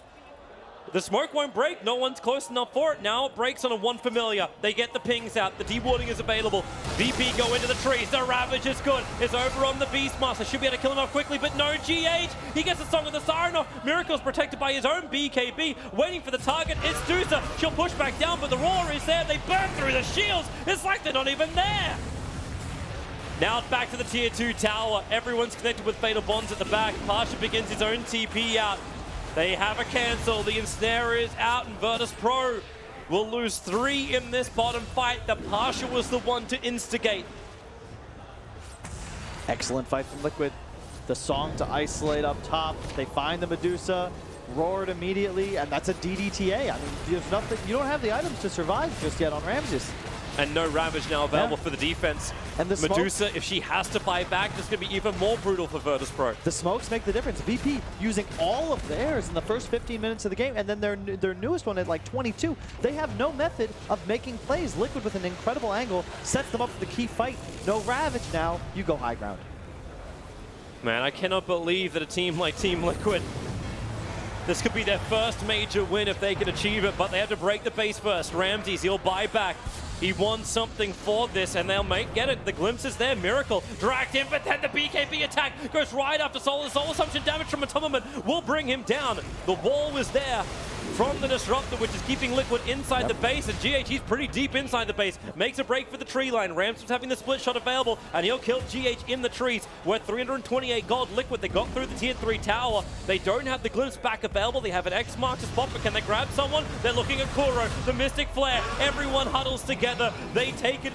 The smoke won't break. No one's close enough for it. Now it breaks on a 1 familiar. They get the pings out. The dewarding is available. VP go into the trees. The Ravage is good. It's over on the Beastmaster. Should be able to kill him off quickly, but no GH. He gets the Song of the Siren off. Miracle's protected by his own BKB. Waiting for the target. It's Dusa. She'll push back down, but the roar is there. They burn through the shields. It's like they're not even there. Now back to the tier 2 tower. Everyone's connected with Fatal Bonds at the back. Pasha begins his own TP out. They have a cancel. The ensnare is out, and Virtus Pro will lose 3 in this bottom fight. The Pasha was the one to instigate. Excellent fight from Liquid. The song to isolate up top. They find the Medusa, roared immediately, and that's a DDTA. I mean, there's nothing. You don't have the items to survive just yet on Ramses. And no Ravage now available for the defense. And the Medusa, if she has to buy back, this is going to be even more brutal for Virtus Pro. The smokes make the difference. VP using all of theirs in the first 15 minutes of the game, and then their newest one at like 22. They have no method of making plays. Liquid with an incredible angle sets them up for the key fight. No Ravage now. You go high ground. Man, I cannot believe that a team like Team Liquid, this could be their first major win if they can achieve it, but they have to break the base first. Ramses, he'll buy back. He wants something for this, and they'll get it. The glimpse is there. Miracle dragged in, but then the BKB attack goes right after Soul. The Soul Assumption damage from Atonement will bring him down. The wall was there from the Disruptor, which is keeping Liquid inside the base, and GH, he's pretty deep inside the base. Makes a break for the tree line. Ramson's having the split shot available, and he'll kill GH in the trees. We're 328 gold. Liquid, they got through the tier 3 tower. They don't have the glimpse back available. They have an X mark to spot, but can they grab someone? They're looking at Kuro, the Mystic Flare. Everyone huddles together. They take it.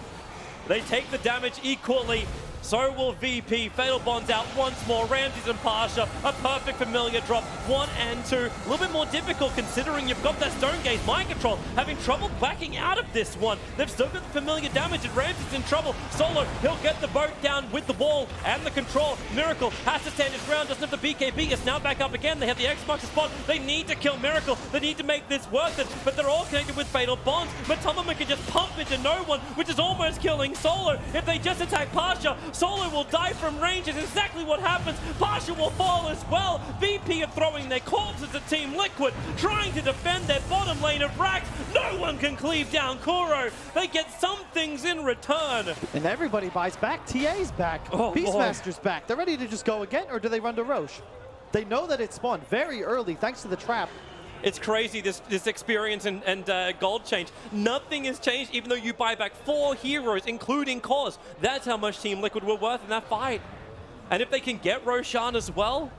They take the damage equally. So will VP. Fatal Bonds out once more. Ramses and Pasha. A perfect familiar drop. 1 and 2. A little bit more difficult considering you've got that Stone Gaze Mind Control. Having trouble backing out of this one. They've still got the familiar damage, and Ramses in trouble. Solo, he'll get the boat down with the wall and the control. Miracle has to stand his ground. Doesn't have the BKB. It's now back up again. They have the X mark to spot. They need to kill Miracle. They need to make this worth it. But they're all connected with Fatal Bonds. Matumama can just pump into no one, which is almost killing Solo. If they just attack Pasha, Solo will die from range. Is exactly what happens. Pasha will fall as well. VP are throwing their corpses at Team Liquid, trying to defend their bottom lane of racks. No one can cleave down Kuro. They get some things in return. And everybody buys back. TA's back. Oh, Beastmaster's back. They're ready to just go again, or do they run to Roche? They know that it spawned very early thanks to the trap. It's crazy, this experience and gold change. Nothing has changed, even though you buy back 4 heroes, including Cause. That's how much Team Liquid were worth in that fight. And if they can get Roshan as well,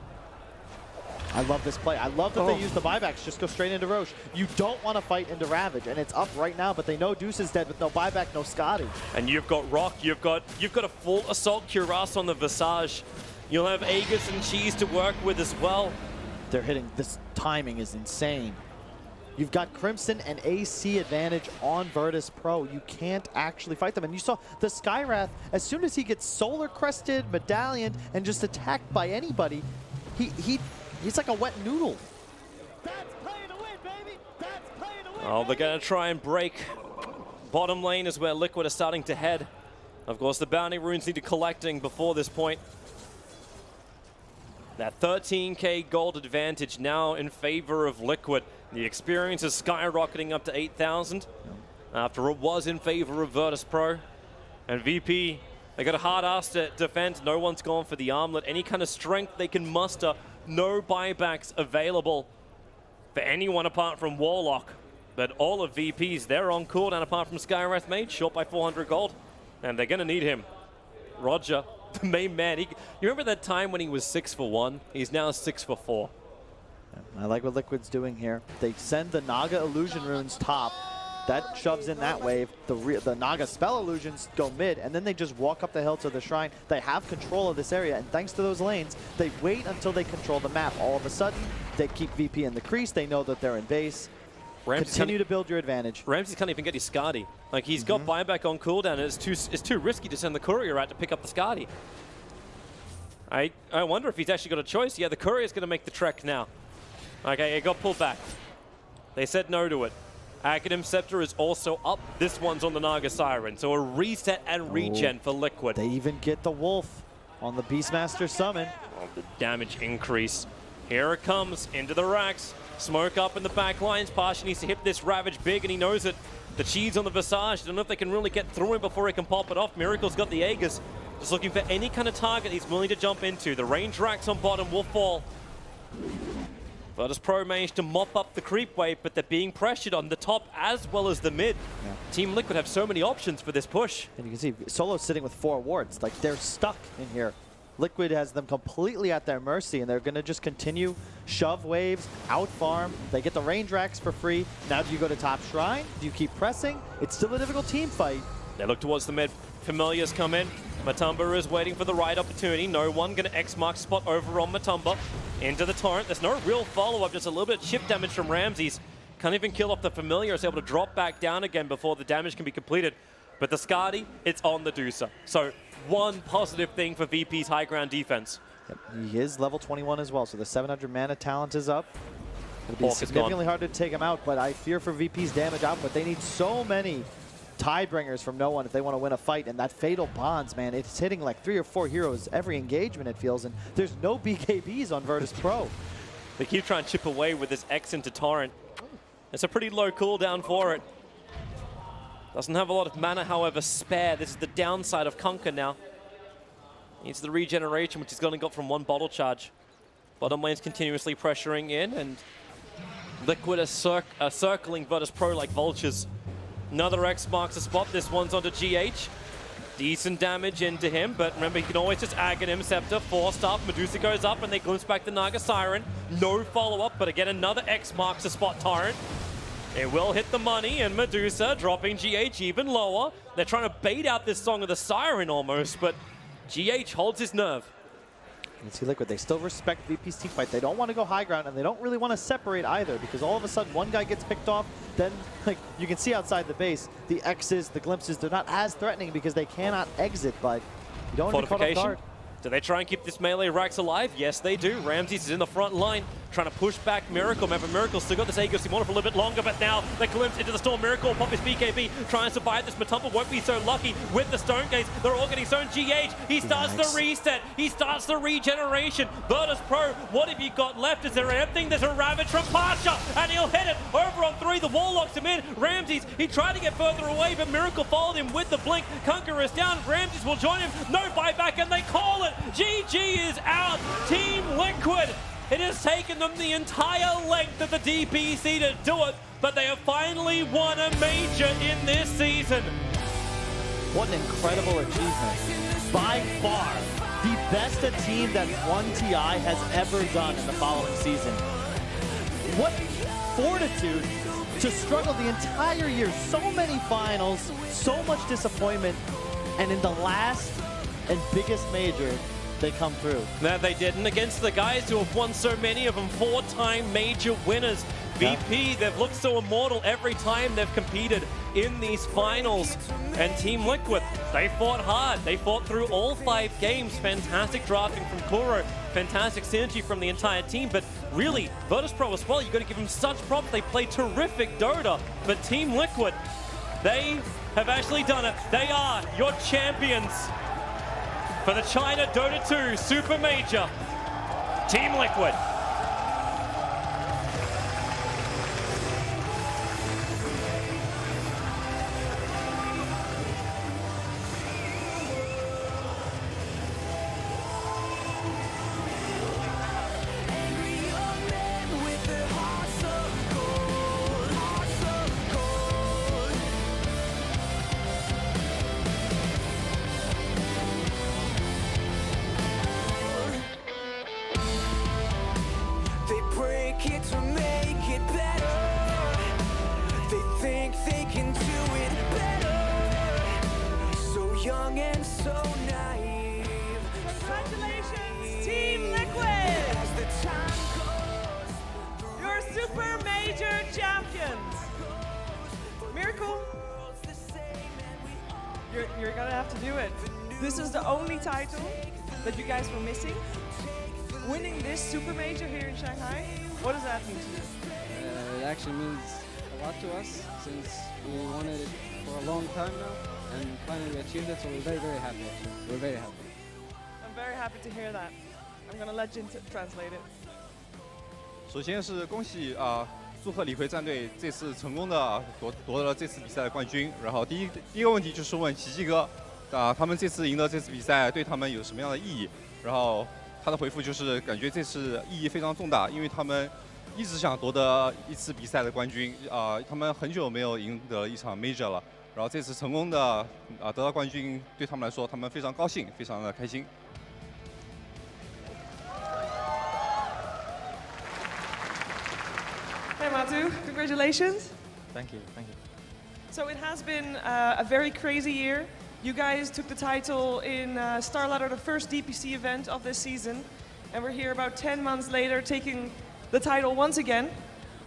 I love this play. I love that they use the buybacks. Just go straight into Roche. You don't want to fight into Ravage, and it's up right now, but they know Deuce is dead with no buyback, no Scotty. And you've got Rock, you've got a full Assault Cuirass on the Visage. You'll have Aegis and Cheese to work with as well. They're hitting, this timing is insane. You've got Crimson and AC advantage on Virtus Pro. You can't actually fight them. And you saw the Skywrath, as soon as he gets Solar Crested, Medallion, and just attacked by anybody, he's like a wet noodle. That's play to win, baby! That's play to win! Oh, they're going to try and break. Bottom lane is where Liquid are starting to head. Of course, the bounty runes need to collecting before this point. That 13k gold advantage now in favor of Liquid. The experience is skyrocketing up to 8,000 after it was in favor of Virtus Pro. And VP, they got a hard ass to defend. No one's gone for the armlet. Any kind of strength they can muster. No buybacks available for anyone apart from Warlock. But all of VP's, they're on cooldown apart from Skywrath Mage, short by 400 gold. And they're going to need him. Roger, the main man. You remember that time when he was 6 for 1? He's now 6 for 4. I like what Liquid's doing here. They send the Naga Illusion runes top. That shoves in that wave. The Naga spell illusions go mid, and then they just walk up the hill to the shrine. They have control of this area, and thanks to those lanes, they wait until they control the map. All of a sudden, they keep VP in the crease. They know that they're in base. Continue to build your advantage. Ramsey can't even get his Skadi. Like, he's got buyback on cooldown, and it's too risky to send the courier out to pick up the Skadi. I wonder if he's actually got a choice. Yeah, the courier's going to make the trek now. Okay, it got pulled back. They said no to it. Academ Scepter is also up. This one's on the Naga Siren. So a reset and regen for Liquid. They even get the Wolf on the Beastmaster summon. Oh, the damage increase. Here it comes into the racks. Smoke up in the back lines. Pasha needs to hit this Ravage big, and he knows it. The Cheese on the Visage. Don't know if they can really get through him before he can pop it off. Miracle's got the Aegis. Just looking for any kind of target he's willing to jump into. The range racks on bottom will fall. Virtus Pro managed to mop up the creep wave, but they're being pressured on the top as well as the mid. Yeah. Team Liquid have so many options for this push. And you can see Solo's sitting with 4 wards. Like, they're stuck in here. Liquid has them completely at their mercy, and they're going to just continue shove waves, out farm. They get the range racks for free. Now do you go to top shrine? Do you keep pressing? It's still a difficult team fight. They look towards the mid. Familiars come in. Matumba is waiting for the right opportunity. No one going to X-mark spot over on Matumba. Into the torrent. There's no real follow-up, just a little bit of chip damage from Ramses. Can't even kill off the Familiar. Is able to drop back down again before the damage can be completed. But the Skadi, it's on the Deucer. So one positive thing for VP's high ground defense. Yep. He is level 21 as well, so the 700 mana talent is up. It'll be significantly harder to take him out, but I fear for VP's damage output. They need so many Tidebringers from no one if they want to win a fight, and that Fatal Bonds, man, it's hitting like 3 or 4 heroes every engagement, it feels, and there's no BKBs on Virtus Pro. They keep trying to chip away with this X into Torrent. It's a pretty low cooldown for it. Doesn't have a lot of mana, however, spare. This is the downside of Kunkka now. Needs the regeneration, which he's only got from 1 bottle charge. Bottom lane's continuously pressuring in, and Liquid are circling Virtus Pro like vultures. Another X marks the spot. This one's onto GH. Decent damage into him, but remember, he can always just Aghanim Scepter, forced up. Medusa goes up, and they glimpse back the Naga Siren. No follow-up, but again, another X marks the spot torrent. It will hit the money, and Medusa dropping GH even lower. They're trying to bait out this Song of the Siren almost, but GH holds his nerve. You see Liquid, they still respect VP's team fight. They don't want to go high ground, and they don't really want to separate either, because all of a sudden one guy gets picked off, then like you can see outside the base, the X's, the glimpses, they're not as threatening because they cannot exit, but you don't want to be caught off guard. Do they try and keep this melee racks alive? Yes, they do. Ramses is in the front line, trying to push back Miracle. Remember, Miracle's still got this Aegis. He wanted for a little bit longer, but now the glimpse into the storm. Miracle pop his BKB, trying to survive this. Matumba won't be so lucky with the Stone Gaze. They're all getting Stone GH. He starts the reset. He starts the regeneration. Virtus Pro, what have you got left? Is there anything? There's a Ravage from Pasha, and he'll hit it over on 3. The wall locks him in. Ramses, he tried to get further away, but Miracle followed him with the blink. Kunkka is down. Ramses will join him. No buyback, and they call it. GG is out. Team Liquid. It has taken them the entire length of the DPC to do it, but they have finally won a major in this season. What an incredible achievement. By far, the best a team that won TI has ever done in the following season. What fortitude to struggle the entire year. So many finals, so much disappointment, and in the last and biggest major, they come through. No, they didn't. Against the guys who have won so many of them, 4-time major winners. VP, they've looked so immortal every time they've competed in these finals. And Team Liquid, they fought hard. They fought through all 5 games. Fantastic drafting from Kuro. Fantastic synergy from the entire team. But really, Virtus.pro as well, you've got to give them such props. They play terrific Dota. But Team Liquid, they have actually done it. They are your champions for the China Dota 2 Super Major. Team Liquid. Congratulations, Team Liquid! You're SuperMajor champions! Miracle, you're gonna have to do it. This is the only title that you guys were missing. Winning this SuperMajor here in Shanghai, what does that mean to you? It actually means a lot to us since we wanted it for a long time now, and finally we achieved it, so we're very, very happy actually. We're very happy. I'm very happy to hear that. I'm gonna let Jin translate it. 首先是恭喜祝贺李逵战队这次成功的夺得了这次比赛的冠军。然后第一个问题就是问奇迹哥，他们这次赢得这次比赛对他们有什么样的意义？然后他的回复就是感觉这次意义非常重大，因为他们一直想夺得一次比赛的冠军，他们很久没有赢得一场 Major 了。然后这次成功的得到冠军，对他们来说，他们非常高兴，非常的开心。 Hey Matu, congratulations. Thank you, thank you. So it has been a very crazy year. You guys took the title in Starladder, the first DPC event of this season. And we're here about 10 months later taking the title once again.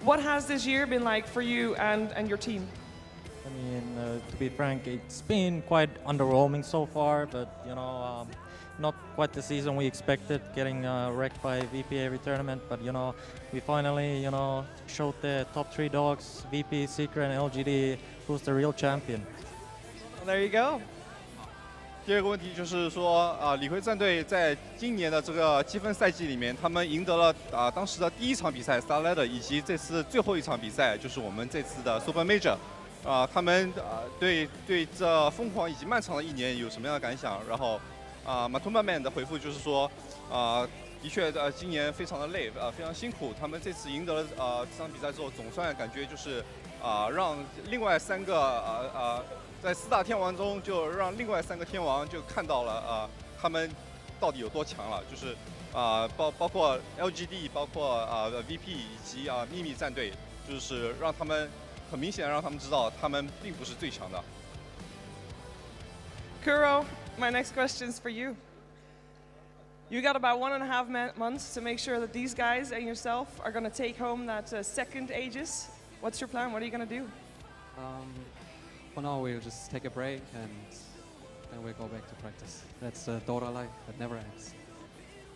What has this year been like for you and your team? I mean, to be frank, it's been quite underwhelming so far, but you know, not quite the season we expected, getting wrecked by VP every tournament, but you know, we finally, you know, showed the top 3 dogs, VP, Secret, and LGD, who's the real champion. Well, there you go. 第二个问题就是说，李逵战队在今年的这个积分赛季里面，他们赢得了当时的第一场比赛 Starladder， 以及这次最后一场比赛，就是我们这次的 SuperMajor。他们对这疯狂以及漫长的一年有什么样的感想？然后Matumba Man 的回复就是说，的确今年非常的累，非常辛苦。他们这次赢得了这场比赛之后，总算感觉就是让另外3个在4大天王中，就让另外3个天王就看到了他们到底有多强了。就是包括 LGD， 包括VP 以及秘密战队，就是让他们很明显让他们知道他们并不是最强的。Kuro, my next question's for you. You got about 1.5 months to make sure that these guys and yourself are going to take home that second Aegis. What's your plan? What are you going to do? For now, we'll just take a break and then we'll go back to practice. That's Dota life that never ends.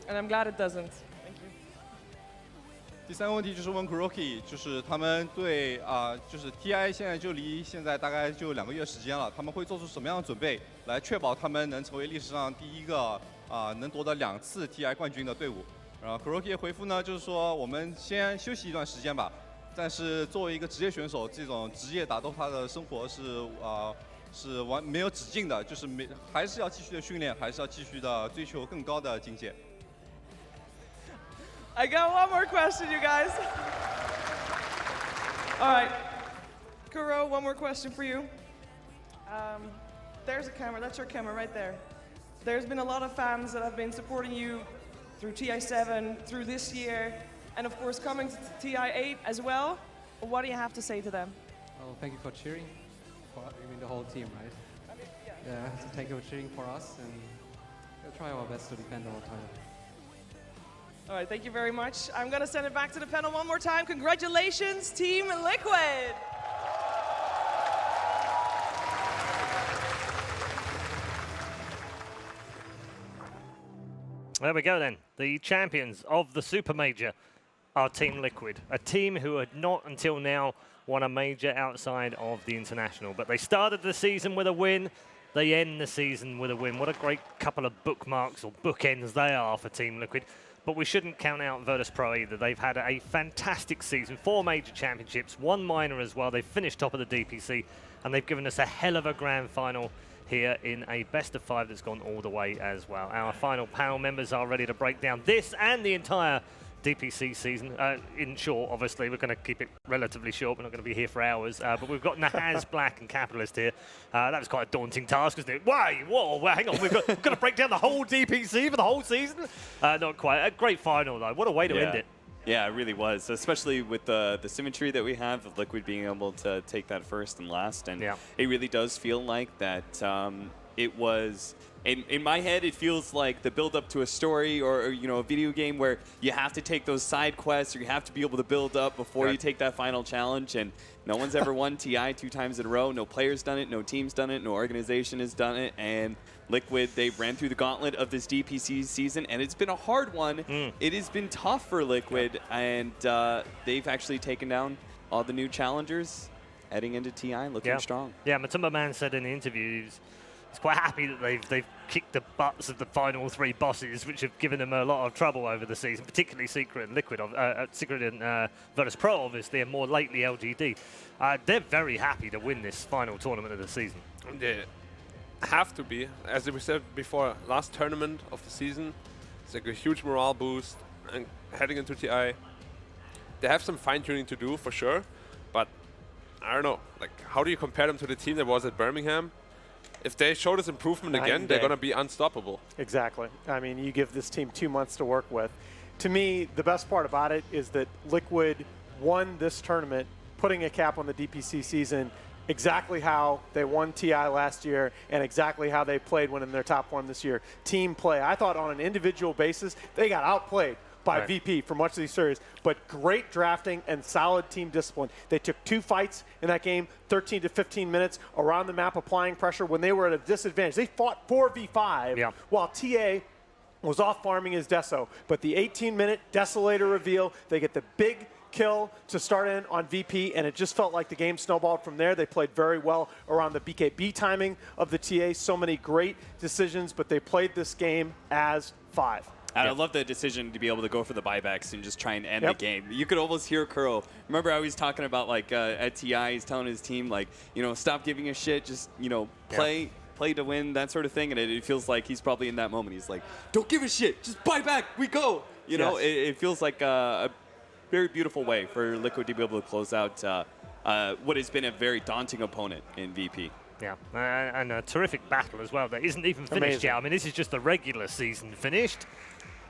And I'm glad it doesn't. Thank you. 第3个问题就是问 Kuroki， 就是他们对就是 TI 现在就离现在大概就2个月时间了，他们会做出什么样的准备，来确保他们能成为历史上第一个能夺得2次 TI 冠军的队伍。然后 Kuroki 的回复呢，就是说我们先休息一段时间吧。但是作为一个职业选手，这种职业打斗他的生活是没有止境的，就是还是要继续的训练，还是要继续的追求更高的境界。 I got one more question, you guys. All right. Kuro, one more question for you. There's a camera. That's your camera right there. there's been a lot of fans that have been supporting you through TI7, through this year, and of course coming to TI8 as well. What do you have to say to them? Well, thank you for cheering. You mean the whole team, right? Yeah, so thank you for cheering for us, and we'll try our best to defend our title. All right, thank you very much. I'm going to send it back to the panel one more time. Congratulations, Team Liquid. There we go then. The champions of the SuperMajor are Team Liquid, a team who had not until now won a major outside of the international. But they started the season with a win. They end the season with a win. What a great couple of bookmarks or bookends they are for Team Liquid. But we shouldn't count out Virtus Pro either. They've had a fantastic season, 4 major championships, 1 minor as well. They've finished top of the DPC, and they've given us a hell of a grand final here in a best of 5 that's gone all the way as well. Our final panel members are ready to break down this and the entire DPC season. In short, obviously, we're going to keep it relatively short. We're not going to be here for hours. But we've got Nahaz, Black, and Capitalist here. That was quite a daunting task, wasn't it? Whoa, hang on. We've got to break down the whole DPC for the whole season? Not quite. A great final, though. What a way to end it. Yeah, it really was, especially with the symmetry that we have of Liquid being able to take that first and last. And it really does feel like that it was... In my head, it feels like the build-up to a story or you know, a video game where you have to take those side quests or you have to be able to build up before you take that final challenge. And no one's ever won TI 2 times in a row. No player's done it. No team's done it. No organization has done it. And Liquid, they ran through the gauntlet of this DPC season, and it's been a hard one. It has been tough for Liquid, and they've actually taken down all the new challengers heading into TI, looking strong. Yeah, Matumba Man said in the interview he's quite happy that they've kicked the butts of the final 3 bosses, which have given them a lot of trouble over the season, particularly Secret and Liquid, Secret and Virtus Pro, obviously, and more lately LGD. They're very happy to win this final tournament of the season. They have to be. As we said before, last tournament of the season, it's like a huge morale boost, and heading into TI, they have some fine-tuning to do, for sure, but I don't know, like, how do you compare them to the team that was at Birmingham? If they show this improvement again, they're going to be unstoppable. Exactly. I mean, you give this team 2 months to work with. To me, the best part about it is that Liquid won this tournament, putting a cap on the DPC season exactly how they won TI last year and exactly how they played when in their top form this year. Team play. I thought on an individual basis, they got outplayed by VP for much of these series, but great drafting and solid team discipline. They took 2 fights in that game, 13 to 15 minutes around the map, applying pressure when they were at a disadvantage. They fought 4v5 while TA was off farming his Deso. But the 18-minute Desolator reveal, they get the big kill to start in on VP, and it just felt like the game snowballed from there. They played very well around the BKB timing of the TA. So many great decisions, but they played this game as 5. And I love the decision to be able to go for the buybacks and just try and end the game. You could almost hear Kuro. Remember how he was talking about, like, at TI, he's telling his team, like, you know, stop giving a shit, just, you know, play to win, that sort of thing. And it feels like he's probably in that moment. He's like, don't give a shit, just buy back, we go. You know, it feels like a very beautiful way for Liquid to be able to close out what has been a very daunting opponent in VP. Yeah, and a terrific battle as well that isn't even finished yet. I mean, this is just the regular season finished.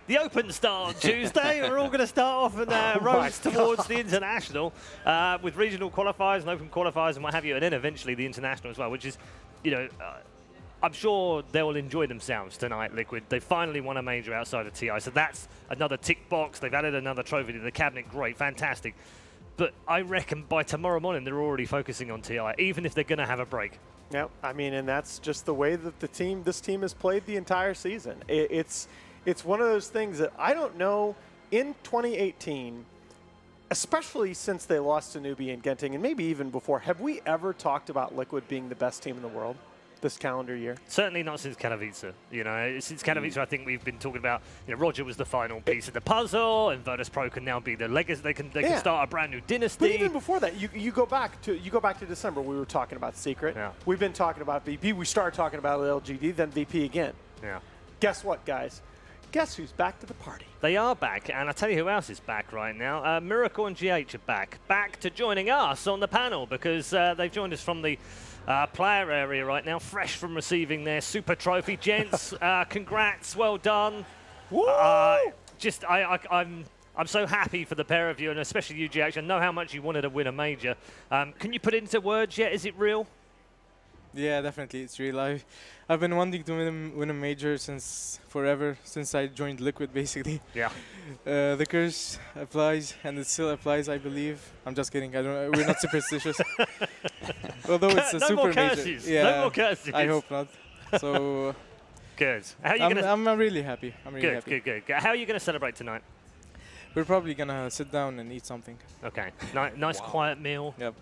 The Open start on Tuesday. We're all going to start off and roads towards the international with regional qualifiers and open qualifiers and what have you, and then eventually the international as well, which is, you know, I'm sure they will enjoy themselves tonight, Liquid. They finally won a major outside of TI, so that's another tick box. They've added another trophy to the cabinet. Great, fantastic. But I reckon by tomorrow morning they're already focusing on TI, even if they're going to have a break. Yeah, I mean, and that's just the way that this team has played the entire season. It's one of those things that I don't know in 2018, especially since they lost to Newbie and Genting, and maybe even before, have we ever talked about Liquid being the best team in the world this calendar year? Certainly not since Katowice. You know, since Katowice, I think we've been talking about, you know, Roger was the final piece of the puzzle, and Virtus Pro can now be the legacy. They can start a brand new dynasty. But even before that, you go back to December. We were talking about Secret. Yeah. We've been talking about VP. We started talking about LGD, then VP again. Yeah. Guess what, guys? guess who's back to the party? They are back, and I tell you who else is back right now. Miracle and GH are back to joining us on the panel because they've joined us from the player area right now, fresh from receiving their super trophy. Gents, congrats, well done. Woo! I'm so happy for the pair of you, and especially you, GH. I know how much you wanted to win a major. Can you put it into words yet? Is it real? Yeah, definitely, it's real. I've been wanting to win a major since forever, since I joined Liquid, basically. Yeah. The curse applies, and it still applies, I believe. I'm just kidding. I don't. We're not superstitious. Although it's a no super more major. curses. Yeah, No more curses. I hope not. So. Good. How are you gonna? I'm really happy. I'm really happy. Good. How are you gonna celebrate tonight? We're probably gonna sit down and eat something. Okay. Nice quiet meal. Yep.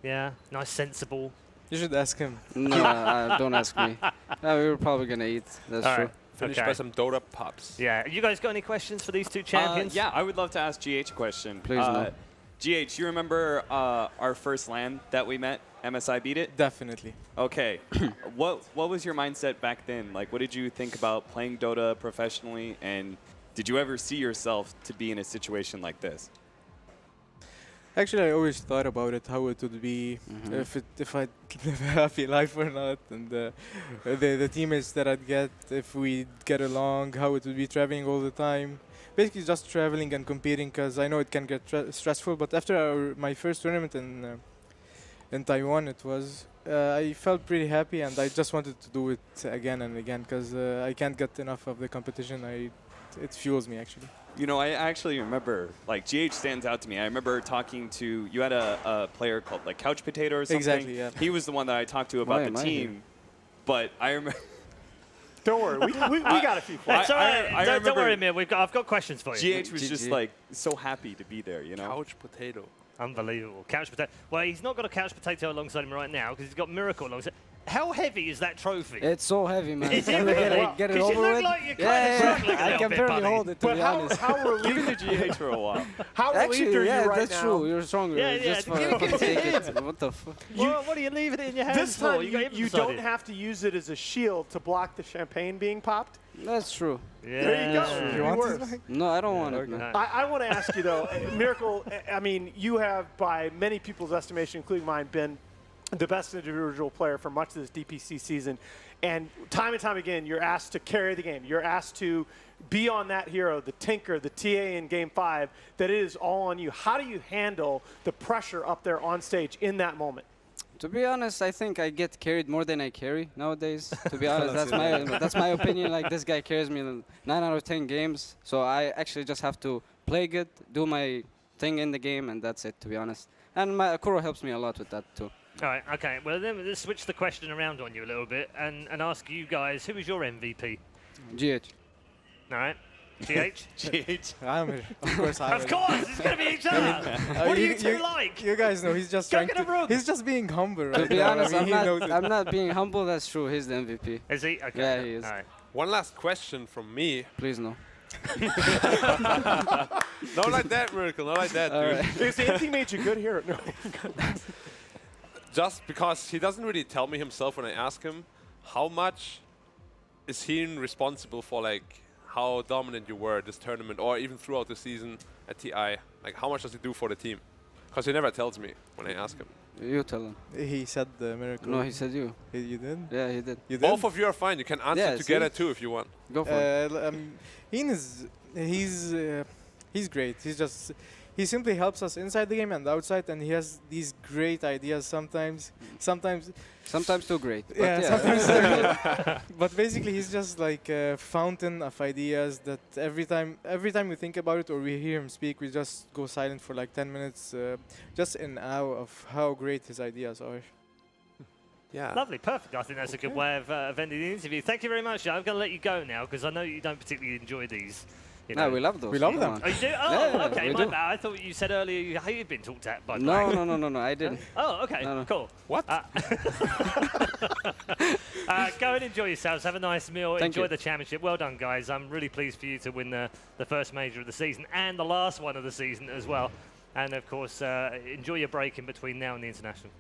Yeah. Nice sensible. You should ask him. No, don't ask me. No, we were probably gonna eat. That's All true. right. Finished by some Dota pops. Yeah. You guys got any questions for these two champions? Yeah, I would love to ask GH a question. Please, no. GH, you remember our first LAN that we met? MSI beat it? Definitely. Okay. What was your mindset back then? Like, what did you think about playing Dota professionally? And did you ever see yourself to be in a situation like this? Actually, I always thought about it, how it would be if I'd live a happy life or not, and the teammates that I'd get if we get along, how it would be traveling all the time. Basically, just traveling and competing, because I know it can get stressful. But after my first tournament in Taiwan, I felt pretty happy, and I just wanted to do it again and again, because I can't get enough of the competition. It fuels me, actually. You know, I actually remember, like, GH stands out to me. I remember talking to, you had a player called, like, Couch Potato or something. Exactly, yeah. He was the one that I talked to about the team. But I remember... Don't worry, we got a few for you. It's all right. Don't worry, Amir. I've got questions for you. GH was just, like, so happy to be there, you know? Couch Potato. Unbelievable. Couch Potato. Well, he's not got a Couch Potato alongside him right now because he's got Miracle alongside. How heavy is that trophy? It's so heavy, man. Is it Can we really? get it you over look with? like you're kind of struggling a I little can bit, barely buddy. hold it, to be honest. How relieved Give it to GH for a while. How relieved Actually, are you yeah, right that's now? true. You're stronger. Yeah, Just give it for to take him. it. What the fuck? What are you leaving it in your hands This time for? you don't have to use it as a shield to block the champagne being popped. That's true. Yeah. There you go. You want Worse. this back? No, I don't want it, man. I want to ask you though, Miracle. I mean, you have, by many people's estimation, including mine, been the best individual player for much of this DPC season, and time again, you're asked to carry the game. You're asked to be on that hero, the Tinker, the TA in Game 5. That it is all on you. How do you handle the pressure up there on stage in that moment? To be honest, I think I get carried more than I carry nowadays. To be honest, that's my opinion. Like, this guy carries me 9 out of 10 games, so I actually just have to play good, do my thing in the game, and that's it. To be honest, and my Kuro helps me a lot with that too. All right, okay. Well, then let's switch the question around on you a little bit and ask you guys, who is your MVP? GH. All right. GH? GH. I'm here. Of course, I'm Of course, it's going to be each other. What do you two like? You guys know he's just Go trying get a room. He's just being humble, right? To be now. honest, I mean, I'm not being humble. That's true. He's the MVP. Is he? Okay. Yeah, he is. All right. One last question from me. Please no. Not like that, Miracle. Not like that, dude. Right. Is Anthony made you good here? No. Just because he doesn't really tell me himself when I ask him, how much is he responsible for, like, how dominant you were this tournament or even throughout the season at TI? Like, how much does he do for the team? Because he never tells me when I ask him. You tell him. He said the Miracle. No, he said you. You did? Yeah, he did. You did? Both of you are fine. You can answer Yeah, together see? too if you want. Go for it. Ian he's great. He simply helps us inside the game and outside, and he has these great ideas sometimes. Sometimes too great. But Yeah, yeah. sometimes too great. But basically, he's just like a fountain of ideas that every time we think about it or we hear him speak, we just go silent for like 10 minutes, just in awe of how great his ideas are. Yeah. Lovely, perfect. I think that's a good way of ending the interview. Thank you very much. I'm going to let you go now because I know you don't particularly enjoy these. You know. No, we love those. We love Come them. on. Oh, you do? Oh, Yeah, okay, we my do. bad. I thought you said earlier you hated being talked at by No, Black. no, I didn't. Oh, okay, No, no. cool. What? Go and enjoy yourselves. Have a nice meal. Thank enjoy you. the championship. Well done, guys. I'm really pleased for you to win the first major of the season and the last one of the season as well. And, of course, enjoy your break in between now and the international.